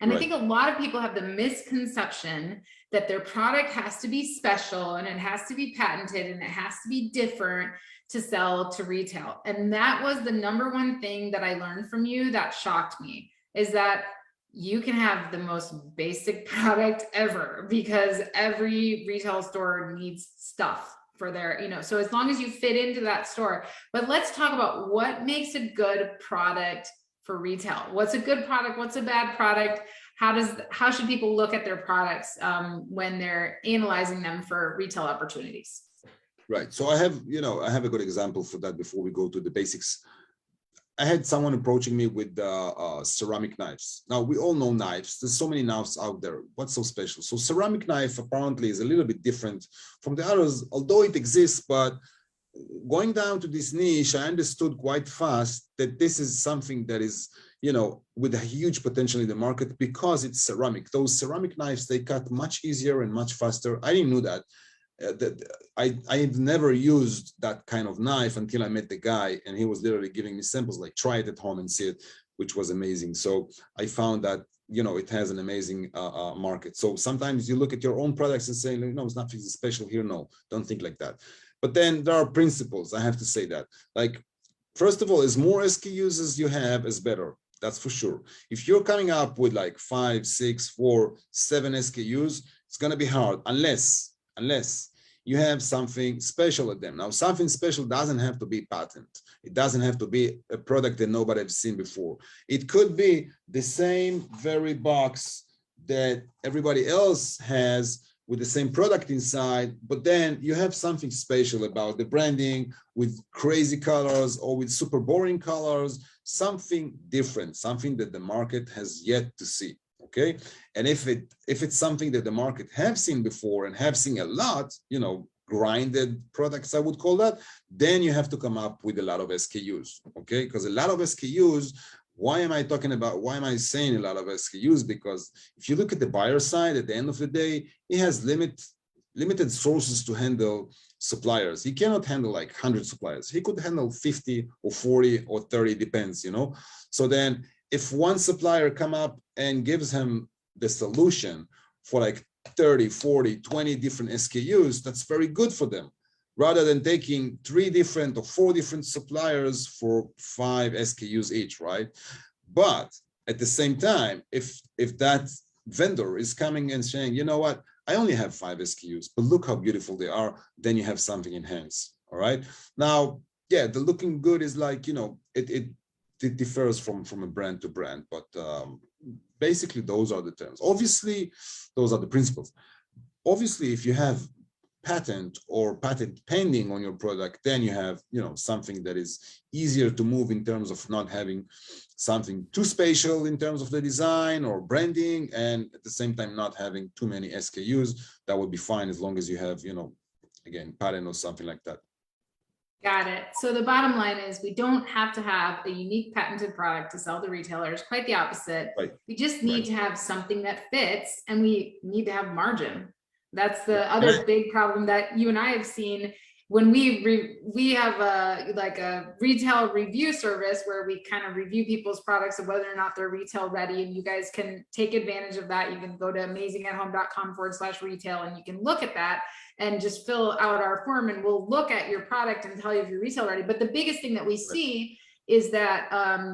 And right. I think a lot of people have the misconception that their product has to be special and it has to be patented and it has to be different to sell to retail. And that was the number one thing that I learned from you that shocked me, is that you can have the most basic product ever, because every retail store needs stuff for their, so as long as you fit into that store. But let's talk about what makes a good product for retail. What's a good product? What's a bad product? How should people look at their products when they're analyzing them for retail opportunities? Right. So I have a good example for that before we go to the basics. I had someone approaching me with ceramic knives. Now, we all know knives. There's so many knives out there. What's so special? So ceramic knife apparently is a little bit different from the others, although it exists. But going down to this niche, I understood quite fast that this is something that is, with a huge potential in the market because it's ceramic. Those ceramic knives, they cut much easier and much faster. I didn't know that. I've never used that kind of knife until I met the guy, and he was literally giving me samples, like try it at home and see it, which was amazing. So I found that it has an amazing market. So sometimes you look at your own products and say, no, it's nothing special here. No, don't think like that. But then there are principles. I have to say that, like, first of all, as more SKUs as you have, is better. That's for sure. If you're coming up with like 5, 6, 4, 7 SKUs, it's going to be hard unless you have something special at them. Now, something special doesn't have to be patent. It doesn't have to be a product that nobody has seen before. It could be the same very box that everybody else has with the same product inside, but then you have something special about the branding with crazy colors or with super boring colors, something different, something that the market has yet to see. Okay, and if it's something that the market have seen before and have seen a lot, grinded products, I would call that, then you have to come up with a lot of SKUs. Okay, because a lot of SKUs. Why am I saying a lot of SKUs? Because if you look at the buyer side, at the end of the day, it has limited sources to handle suppliers. He cannot handle like 100 suppliers. He could handle 50 or 40 or 30, depends, So then if one supplier come up and gives him the solution for like 30, 40, 20 different SKUs, that's very good for them, rather than taking 3 different or 4 different suppliers for 5 SKUs each, right? But at the same time, if that vendor is coming and saying, you know what, I only have 5 SKUs, but look how beautiful they are, then you have something in hands. All right. Now, yeah, the looking good is like, you know, it differs from a brand to brand, but basically those are the terms. Obviously, those are the principles. Obviously, if you have patent or patent pending on your product, then you have, you know, something that is easier to move in terms of not having something too spatial in terms of the design or branding, and at the same time not having too many SKUs. That would be fine as long as you have, you know, again, patent or something like that. Got it. So the bottom line is we don't have to have a unique patented product to sell to retailers. Quite the opposite. Right. We just need to have something that fits, and we need to have margin. That's the other big problem that you and I have seen when we have a retail review service where we kind of review people's products of whether or not they're retail ready, and you guys can take advantage of that. You can go to amazingathome.com/retail and you can look at that and just fill out our form, and we'll look at your product and tell you if you're retail ready. But the biggest thing that we see is that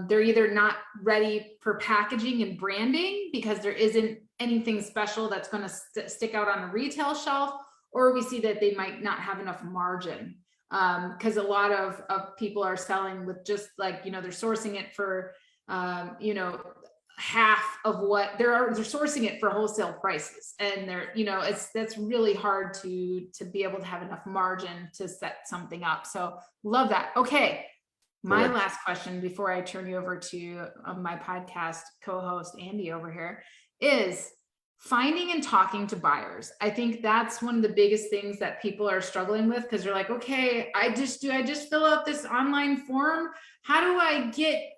they're either not ready for packaging and branding because there isn't anything special that's going to stick out on a retail shelf, or we see that they might not have enough margin because a lot of people are selling with just like, you know, they're sourcing it for, you know, half of what they're sourcing it for wholesale prices, and they're, you know, that's really hard to be able to have enough margin to set something up. So love that. Okay. My last question before I turn you over to my podcast co-host, Andy, over here, is finding and talking to buyers. I think that's one of the biggest things that people are struggling with, because they're like, okay, I just fill out this online form? How do I get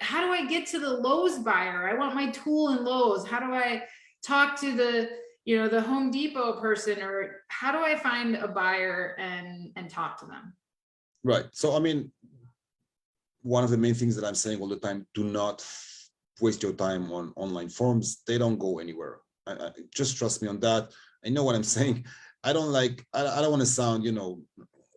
to the Lowe's buyer? I want my tool in Lowe's. How do I talk to the, you know, the Home Depot person, or how do I find a buyer and talk to them? Right. So, I mean, one of the main things that I'm saying all the time, do not waste your time on online forums. They don't go anywhere. Just trust me on that. I know what I'm saying. I don't want to sound, you know,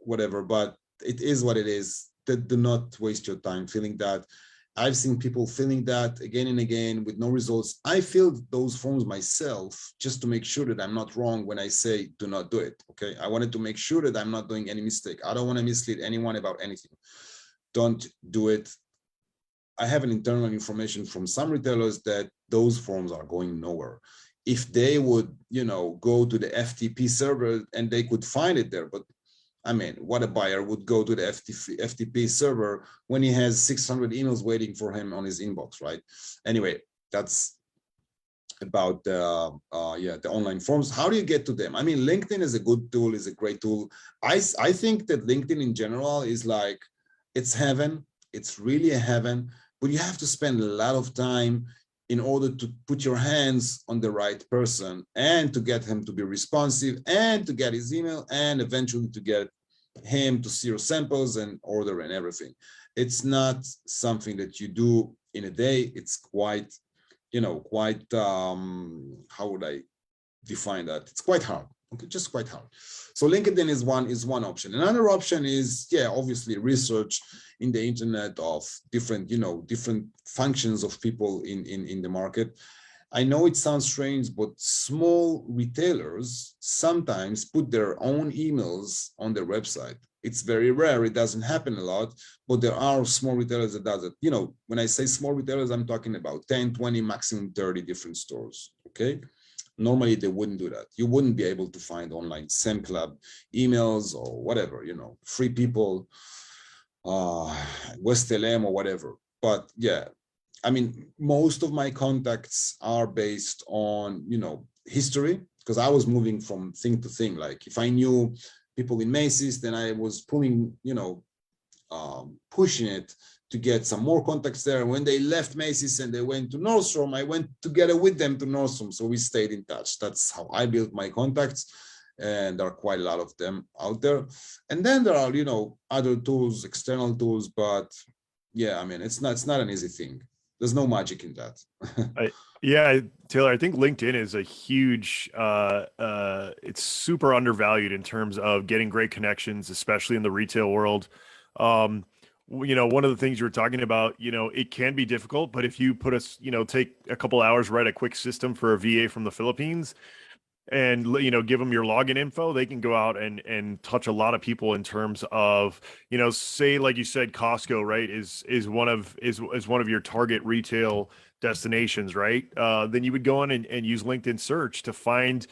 whatever, but it is what it is. Do not waste your time filling that. I've seen people filling that again and again with no results. I filled those forms myself just to make sure that I'm not wrong when I say do not do it. Okay. I wanted to make sure that I'm not doing any mistake. I don't want to mislead anyone about anything. Don't do it. I have an internal information from some retailers that those forms are going nowhere. If they would, you know, go to the FTP server and they could find it there, but I mean, what a buyer would go to the FTP server when he has 600 emails waiting for him on his inbox, right? Anyway, that's about the online forms. How do you get to them? I mean, LinkedIn is a good tool, is a great tool. I think that LinkedIn in general is like, it's heaven. It's really a heaven, but you have to spend a lot of time in order to put your hands on the right person and to get him to be responsive and to get his email and eventually to get him to see your samples and order and everything. It's not something that you do in a day. It's quite, you know, how would I define that? It's quite hard. Okay, just quite hard. So LinkedIn is one option. Another option is, yeah, obviously research in the internet of different, you know, different functions of people in the market. I know it sounds strange, but small retailers sometimes put their own emails on their website. It's very rare. It doesn't happen a lot, but there are small retailers that does it. You know, when I say small retailers, I'm talking about 10, 20, maximum 30 different stores. Okay. Normally they wouldn't do that. You wouldn't be able to find online SEM Club emails or whatever, you know, Free People, West LM or whatever. But yeah, I mean, most of my contacts are based on, you know, history, because I was moving from thing to thing. Like if I knew people in Macy's, then I was pulling, you know, pushing it to get some more contacts there. And when they left Macy's and they went to Nordstrom, I went together with them to Nordstrom. So we stayed in touch. That's how I built my contacts. And there are quite a lot of them out there. And then there are, you know, other tools, external tools, but yeah, I mean, it's not an easy thing. There's no magic in that. Yeah, Taylor, I think LinkedIn is a huge, it's super undervalued in terms of getting great connections, especially in the retail world. One of the things you were talking about, it can be difficult, but if you put us, take a couple hours, write a quick system for a VA from the Philippines, and give them your login info, they can go out and touch a lot of people in terms of, say, like you said, Costco, right, is one of your target retail destinations, right? Then you would go on and use LinkedIn search to find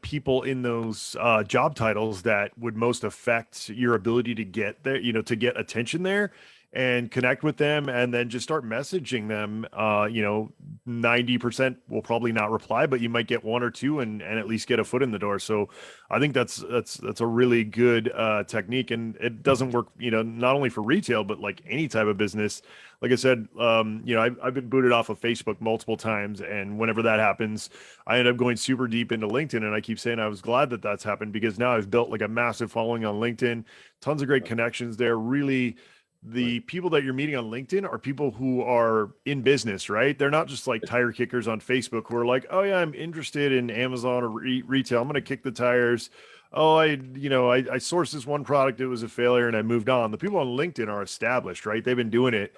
people in those job titles that would most affect your ability to get there, to get attention there, and connect with them, and then just start messaging them. 90% will probably not reply, but you might get one or two, and at least get a foot in the door. So I think that's a really good technique, and it doesn't work, not only for retail, but like any type of business. Like I said, I've been booted off of Facebook multiple times, and whenever that happens, I end up going super deep into LinkedIn. And I keep saying I was glad that that's happened, because now I've built like a massive following on LinkedIn, tons of great connections there. Really, the people that you're meeting on LinkedIn are people who are in business, right? They're not just like tire kickers on Facebook who are like, oh yeah, I'm interested in Amazon or retail, I'm going to kick the tires. Oh, I sourced this one product, it was a failure, and I moved on. The people on LinkedIn are established, right? They've been doing it,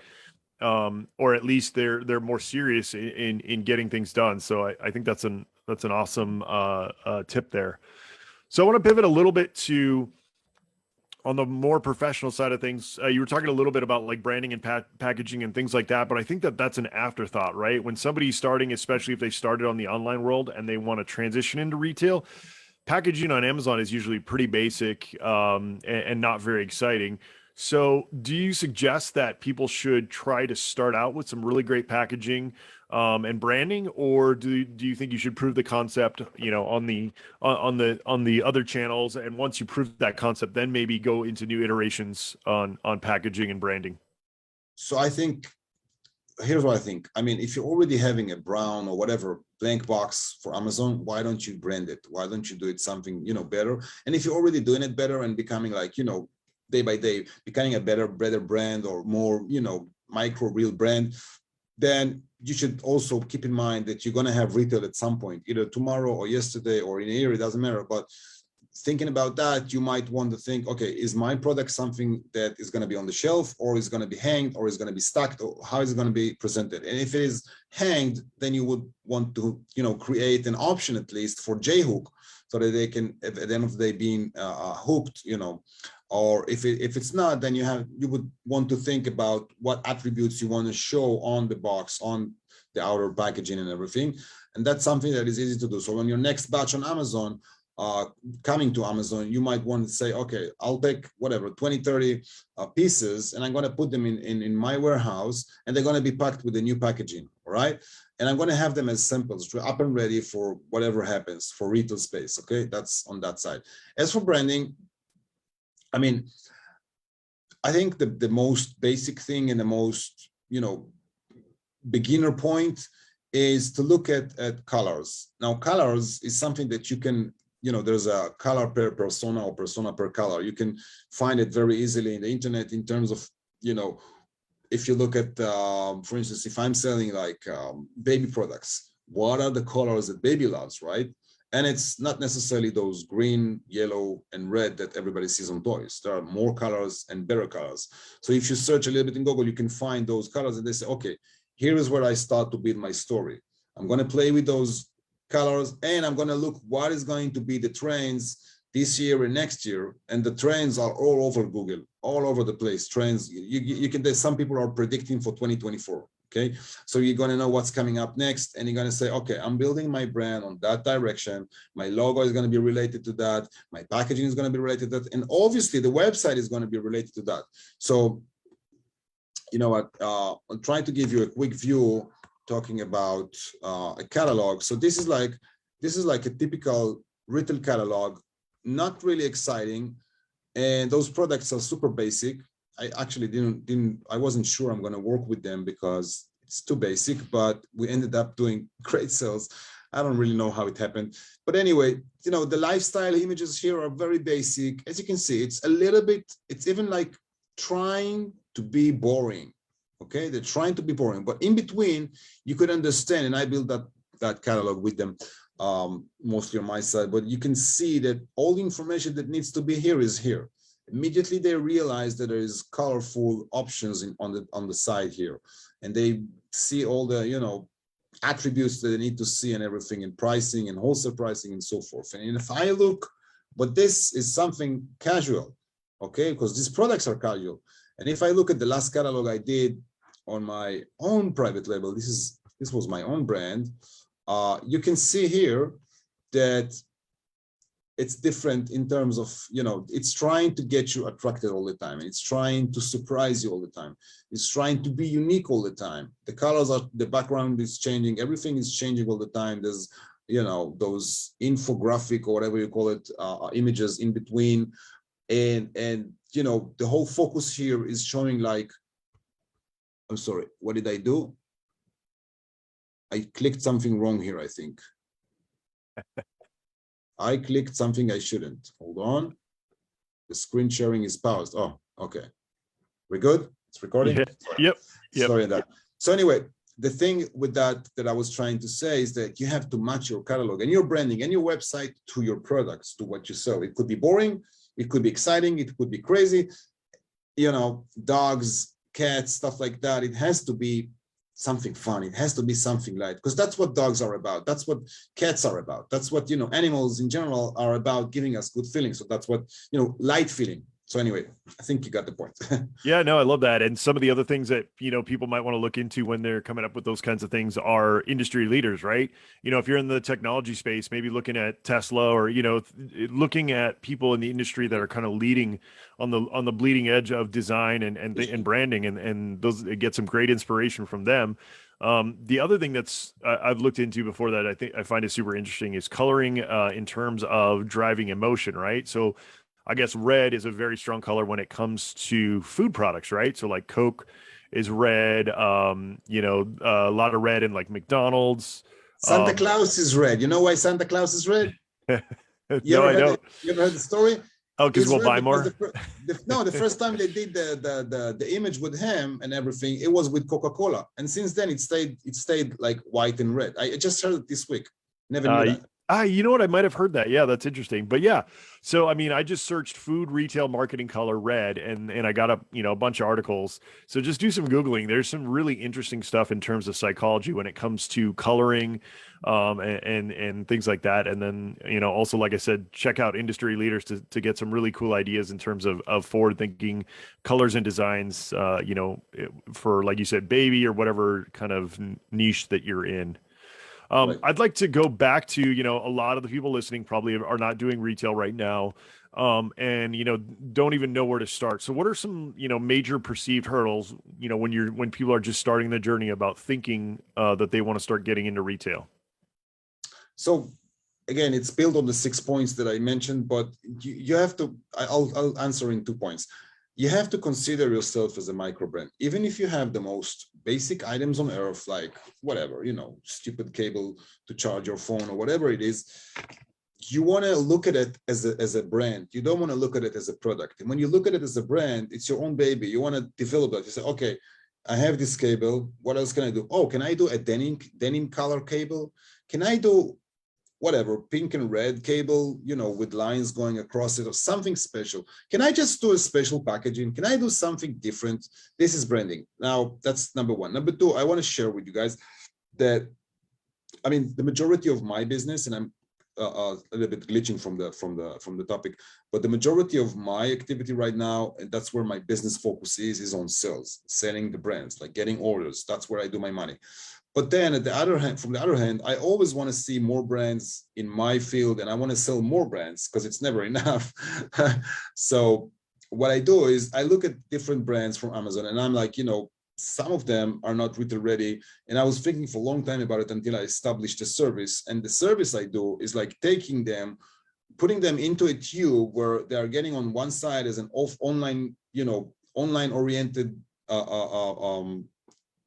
or at least they're more serious in getting things done. So I think that's an awesome tip there. So I want to pivot a little bit to, on the more professional side of things. You were talking a little bit about like branding and packaging and things like that, but I think that that's an afterthought, right? When somebody's starting, especially if they started on the online world and they want to transition into retail, packaging on Amazon is usually pretty basic, and not very exciting. So do you suggest that people should try to start out with some really great packaging, and branding, or do you think you should prove the concept, on the other channels, and once you prove that concept, then maybe go into new iterations on packaging and branding? So I think, here's what I think. I mean, if you're already having a brown or whatever blank box for Amazon, why don't you brand it? Why don't you do it something, better? And if you're already doing it better and becoming like, day by day, becoming a better brand, or more, micro real brand, then you should also keep in mind that you're going to have retail at some point, either tomorrow or yesterday or in a year, it doesn't matter. But thinking about that, you might want to think, okay, is my product something that is going to be on the shelf, or is going to be hanged, or is going to be stacked, or how is it going to be presented? And if it is hanged, then you would want to, create an option at least for JHook, so that they can, at the end of the day, being hooked, or if it's not, then you would want to think about what attributes you want to show on the box, on the outer packaging and everything. And that's something that is easy to do. So when your next batch on Amazon, coming to Amazon, you might want to say, okay, I'll take whatever 20, 30 pieces, and I'm going to put them in my warehouse, and they're going to be packed with the new packaging. All right. And I'm going to have them as samples, up and ready for whatever happens for retail space. Okay. That's on that side. As for branding, I mean, I think the most basic thing and the most, beginner point is to look at colors. Now, colors is something that you can, there's a color per persona or persona per color. You can find it very easily in the internet in terms of, if you look at, for instance, if I'm selling like baby products, what are the colors that baby loves, right? And it's not necessarily those green, yellow, and red that everybody sees on toys. There are more colors and better colors. So if you search a little bit in Google, you can find those colors, and they say, okay, here is where I start to build my story. I'm going to play with those colors, and I'm going to look what is going to be the trends this year and next year. And the trends are all over Google, all over the place. Trends, you can, some people are predicting for 2024. Okay, so you're going to know what's coming up next, and you're going to say, okay, I'm building my brand on that direction. My logo is going to be related to that. My packaging is going to be related to that. And obviously the website is going to be related to that. So, you know what, I'm trying to give you a quick view talking about a catalog. So this is like a typical retail catalog, not really exciting. And those products are super basic. I actually I wasn't sure I'm going to work with them because it's too basic, but we ended up doing great sales. I don't really know how it happened. But anyway, the lifestyle images here are very basic. As you can see, it's a little bit, it's even like trying to be boring. Okay, they're trying to be boring, but in between, you could understand, and I built that catalog with them, mostly on my side, but you can see that all the information that needs to be here is here. Immediately they realize that there is colorful options on the side here, and they see all the attributes that they need to see and everything, in pricing and wholesale pricing and so forth. And if I look, but this is something casual, okay, because these products are casual. And if I look at the last catalog I did on my own private label, this was my own brand, you can see here that it's different in terms of, it's trying to get you attracted all the time. It's trying to surprise you all the time. It's trying to be unique all the time. The colors are, the background is changing. Everything is changing all the time. There's, those infographic or whatever you call it, images in between. And the whole focus here is showing like, I'm sorry, what did I do? I clicked something wrong here, I think. I clicked something I shouldn't. Hold on. The screen sharing is paused. Oh, okay. We're good? It's recording? Yeah. Yep. Sorry that. So anyway, the thing with that I was trying to say is that you have to match your catalog and your branding and your website to your products, to what you sell. It could be boring. It could be exciting. It could be crazy. Dogs, cats, stuff like that. It has to be something fun. It has to be something light, because that's what dogs are about. That's what cats are about. That's what, animals in general are about, giving us good feelings. So that's what, light feeling. So anyway, I think you got the point. Yeah, no, I love that. And some of the other things that, people might want to look into when they're coming up with those kinds of things are industry leaders, right? If you're in the technology space, maybe looking at Tesla or, looking at people in the industry that are kind of leading on the bleeding edge of design and branding, and those, get some great inspiration from them. The other thing that's I've looked into before that I find is super interesting is coloring in terms of driving emotion, right? So I guess red is a very strong color when it comes to food products, right? So like Coke is red, a lot of red in like McDonald's. Santa Claus is red. You know why Santa Claus is red? No, I don't. You ever heard the story? Oh, because we'll buy more? The first time they did the image with him and everything, it was with Coca-Cola. And since then it stayed like white and red. I just heard it this week. Never knew that. You know what? I might have heard that. Yeah, that's interesting. But yeah, so I mean, I just searched food retail marketing color red, and I got a bunch of articles. So just do some Googling. There's some really interesting stuff in terms of psychology when it comes to coloring, and things like that. And then, also, like I said, check out industry leaders to get some really cool ideas in terms of forward thinking colors and designs, for, like you said, baby or whatever kind of niche that you're in. Right. I'd like to go back to, a lot of the people listening probably are not doing retail right now, and, don't even know where to start. So what are some, major perceived hurdles, when people are just starting the journey about thinking that they want to start getting into retail? So again, it's built on the 6 points that I mentioned, but you have to, I'll answer in 2 points. You have to consider yourself as a micro brand, even if you have the most basic items on earth, like whatever, stupid cable to charge your phone or whatever it is. You want to look at it as a brand. You don't want to look at it as a product. And when you look at it as a brand, it's your own baby. You want to develop that. You say, okay, I have this cable. What else can I do? Oh, can I do a denim color cable? Can I do whatever, pink and red cable, with lines going across it or something special? Can I just do a special packaging? Can I do something different? This is branding. Now, that's number one. Number two, I want to share with you guys that, the majority of my business, and I'm a little bit glitching from the topic, but the majority of my activity right now, and that's where my business focus is on sales, selling the brands, like getting orders. That's where I do my money. But then from the other hand, I always want to see more brands in my field, and I want to sell more brands because it's never enough. So what I do is I look at different brands from Amazon, and I'm like, some of them are not retail ready. And I was thinking for a long time about it until I established a service. And the service I do is like taking them, putting them into a tube where they are getting on one side as an online oriented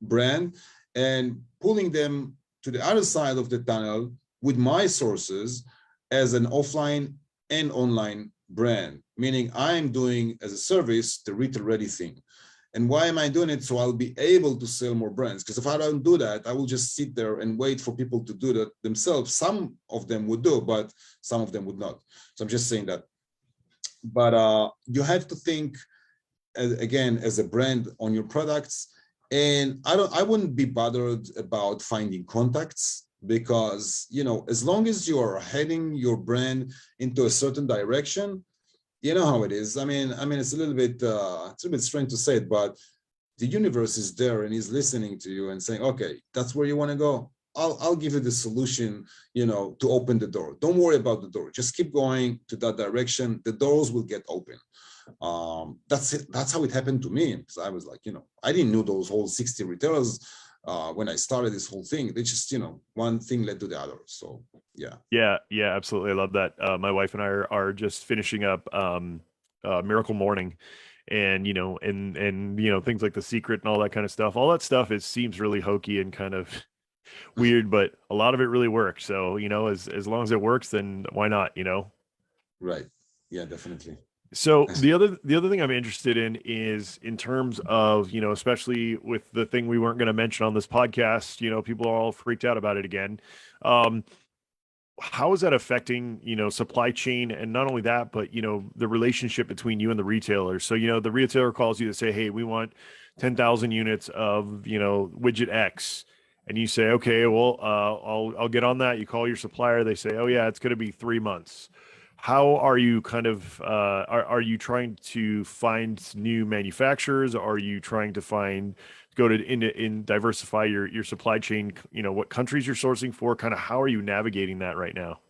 brand, and pulling them to the other side of the tunnel with my sources as an offline and online brand, meaning I'm doing as a service the retail ready thing. And why am I doing it? So I'll be able to sell more brands. Because if I don't do that, I will just sit there and wait for people to do that themselves. Some of them would do, but some of them would not. So I'm just saying that. But you have to think, again, as a brand on your products. And I wouldn't be bothered about finding contacts, because, you know, as long as you are heading your brand into a certain direction, you know how it is. I mean, it's a little bit strange to say it, but the universe is there and is listening to you and saying, okay, that's where you want to go. I'll give you the solution, you know, to open the door. Don't worry about the door. Just keep going to that direction. The doors will get open. That's it. That's how it happened to me. Because I was like, you know, I didn't know those whole 60 retailers when I started this whole thing. They just, you know, one thing led to the other. So yeah. Yeah, absolutely. I love that. My wife and I are just finishing up Miracle Morning, and you know, and you know, things like The Secret and all that kind of stuff. All that stuff seems really hokey and kind of weird, but a lot of it really works. So, you know, as long as it works, then why not, you know? Right. Yeah, definitely. So the other thing I'm interested in is in terms of, you know, especially with the thing we weren't going to mention on this podcast, you know, people are all freaked out about it again. How is that affecting, you know, supply chain? And not only that, but, you know, the relationship between you and the retailer. So, you know, the retailer calls you to say, hey, we want 10,000 units of, you know, widget X. And you say, okay, well, I'll get on that. You call your supplier. They say, oh yeah, it's going to be 3 months. How are you kind of, are you trying to find new manufacturers? Are you trying to diversify your supply chain, you know, what countries you're sourcing for? Kind of how are you navigating that right now?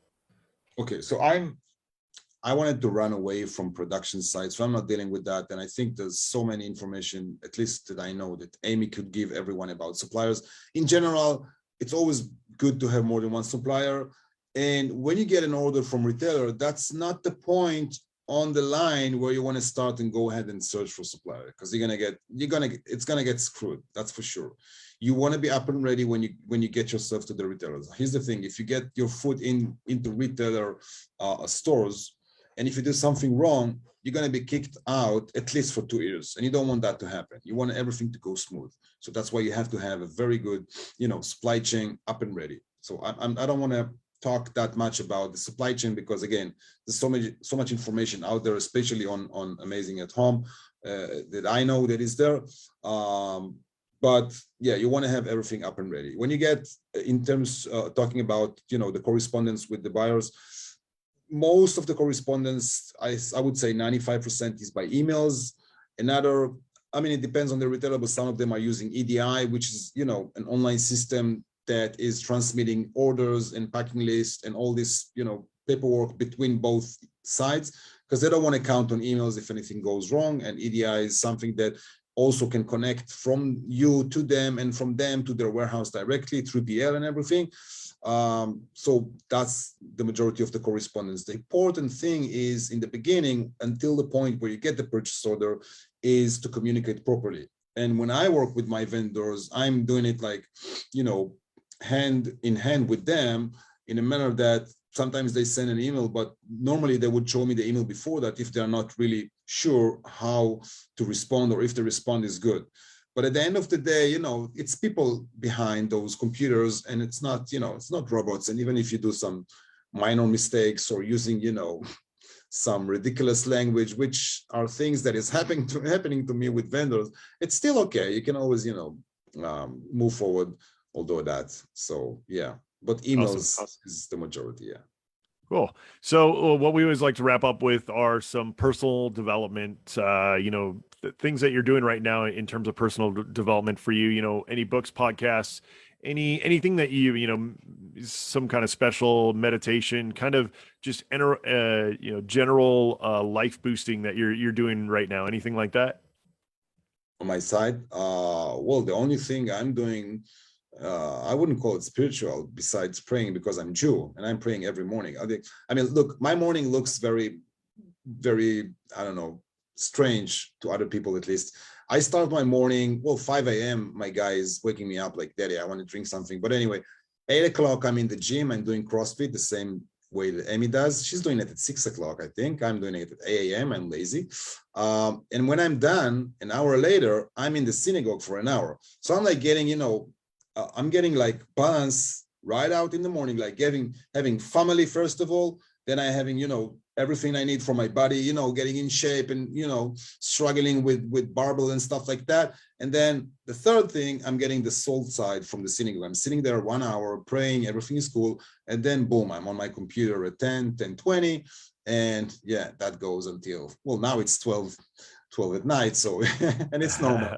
Okay, so I wanted to run away from production sites, so I'm not dealing with that. And I think there's so many information, at least that I know, that Amy could give everyone about suppliers. In general, it's always good to have more than one supplier. And when you get an order from retailer, that's not the point on the line where you want to start and go ahead and search for supplier, because it's gonna get screwed. That's for sure. You want to be up and ready when you get yourself to the retailers. Here's the thing: if you get your foot into retailer stores, and if you do something wrong, you're going to be kicked out at least for 2 years, and you don't want that to happen. You want everything to go smooth. So that's why you have to have a very good, you know, supply chain up and ready. So I don't want to talk that much about the supply chain, because again, there's so much information out there, especially on Amazing at Home, that I know that is there. But yeah, you want to have everything up and ready. When you get in terms talking about, you know, the correspondence with the buyers, most of the correspondence, I would say 95% is by emails. Another, I mean, it depends on the retailer, but some of them are using EDI, which is, you know, an online system that is transmitting orders and packing lists and all this, you know, paperwork between both sides, because they don't want to count on emails if anything goes wrong. And EDI is something that also can connect from you to them and from them to their warehouse directly through PL and everything. So that's the majority of the correspondence. The important thing is in the beginning, until the point where you get the purchase order, is to communicate properly. And when I work with my vendors, I'm doing it like, you know, hand in hand with them in a manner that sometimes they send an email, but normally they would show me the email before that if they're not really sure how to respond or if the response is good. But at the end of the day, you know, it's people behind those computers, and it's not, you know, it's not robots. And even if you do some minor mistakes or using, you know, some ridiculous language, which are things that is happening to me with vendors, it's still okay. You can always, you know, move forward, although that. So yeah, but emails awesome. Is the majority. Yeah. Cool. So what we always like to wrap up with are some personal development, you know, things that you're doing right now in terms of personal development for you, you know, any books, podcasts, anything that you know, some kind of special meditation, kind of just enter, you know, general life boosting that you're doing right now, anything like that? On my side, well, the only thing I'm doing, I wouldn't call it spiritual besides praying, because I'm Jew and I'm praying every morning. I mean, look, my morning looks very, very, I don't know, strange to other people at least. I start my morning, well, 5 a.m. My guy is waking me up like, Daddy, I want to drink something. But anyway, 8 o'clock, I'm in the gym. I'm doing CrossFit, the same way that Amy does. She's doing it at 6 o'clock, I think. I'm doing it at 8 a.m. I'm lazy. And when I'm done, an hour later, I'm in the synagogue for an hour. So I'm like getting, I'm getting like balance right out in the morning, like having family first of all, then I having, everything I need for my body, getting in shape and, struggling with barbell and stuff like that. And then the third thing, I'm getting the soul side from the synagogue. I'm sitting there 1 hour praying, everything is cool. And then boom, I'm on my computer at 10:20. And yeah, that goes until, well, now it's 12 at night. So, and it's normal.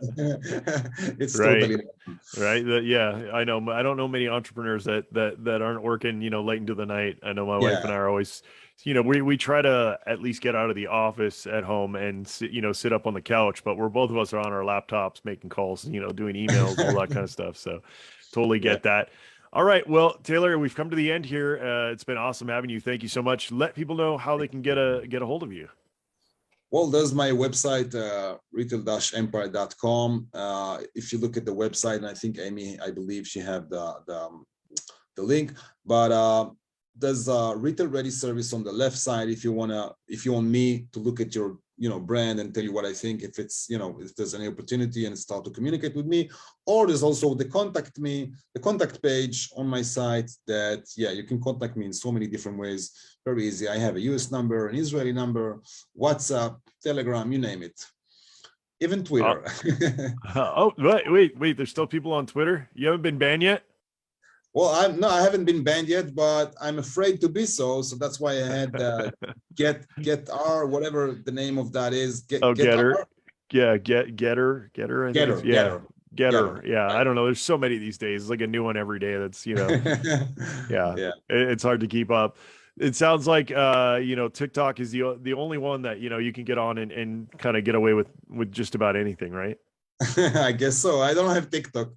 It's Right. totally Right. Yeah, I know. I don't know many entrepreneurs that aren't working, late into the night. I know my wife and I are always, we try to at least get out of the office at home and sit up on the couch, but both of us are on our laptops making calls, doing emails, all that kind of stuff. So totally get that. All right. Well, Taylor, we've come to the end here. It's been awesome having you. Thank you so much. Let people know how they can get a hold of you. Well, there's my website, retail-empire.com. If you look at the website, and I think Amy, I believe she have the link, but there's a retail ready service on the left side. If you want me to look at your brand and tell you what I think, if it's if there's any opportunity and start to communicate with me, or there's also the contact page on my site that you can contact me in so many different ways. Very easy. I have a US number, an Israeli number, WhatsApp, Telegram, you name it, even Twitter. Oh, wait, there's still people on Twitter. You haven't been banned yet? Well, I haven't been banned yet, but I'm afraid to be so. So that's why I had get R, whatever the name of that is. Getter. R? Yeah, Getter. I think it's, Getter. Yeah, Right. I don't know. There's so many these days. It's like a new one every day. That's it's hard to keep up. It sounds like TikTok is the only one that you can get on and kind of get away with just about anything, right? I guess so. I don't have TikTok.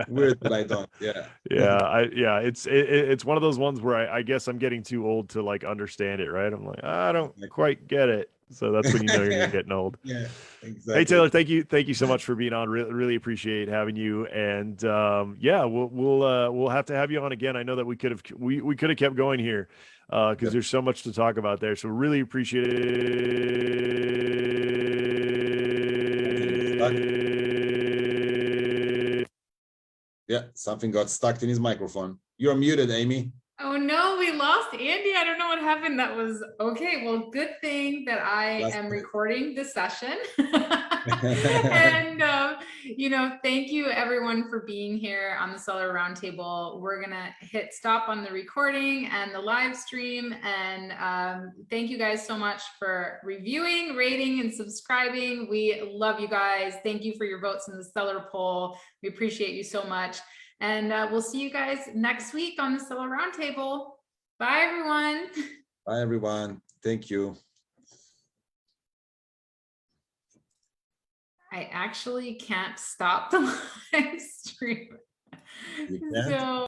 Weird, but I don't. Yeah. It's one of those ones where I guess I'm getting too old to like understand it, right? I'm like, I don't quite get it. So that's when you know you're getting old. Yeah, exactly. Hey Taylor, thank you so much for being on. Really appreciate having you. And we'll have to have you on again. I know that we could have kept going here because there's so much to talk about there. So really appreciate it. Yeah, something got stuck in his microphone. You're muted, Amy. Oh no, we lost Andy. I don't know what happened. That was okay. Well, good thing that I am recording this session. And, thank you everyone for being here on the Seller Roundtable. We're going to hit stop on the recording and the live stream. And thank you guys so much for reviewing, rating, and subscribing. We love you guys. Thank you for your votes in the Seller poll. We appreciate you so much. And we'll see you guys next week on the Seller Roundtable. Bye, everyone. Bye, everyone. Thank you. I actually can't stop the live stream. You can't? So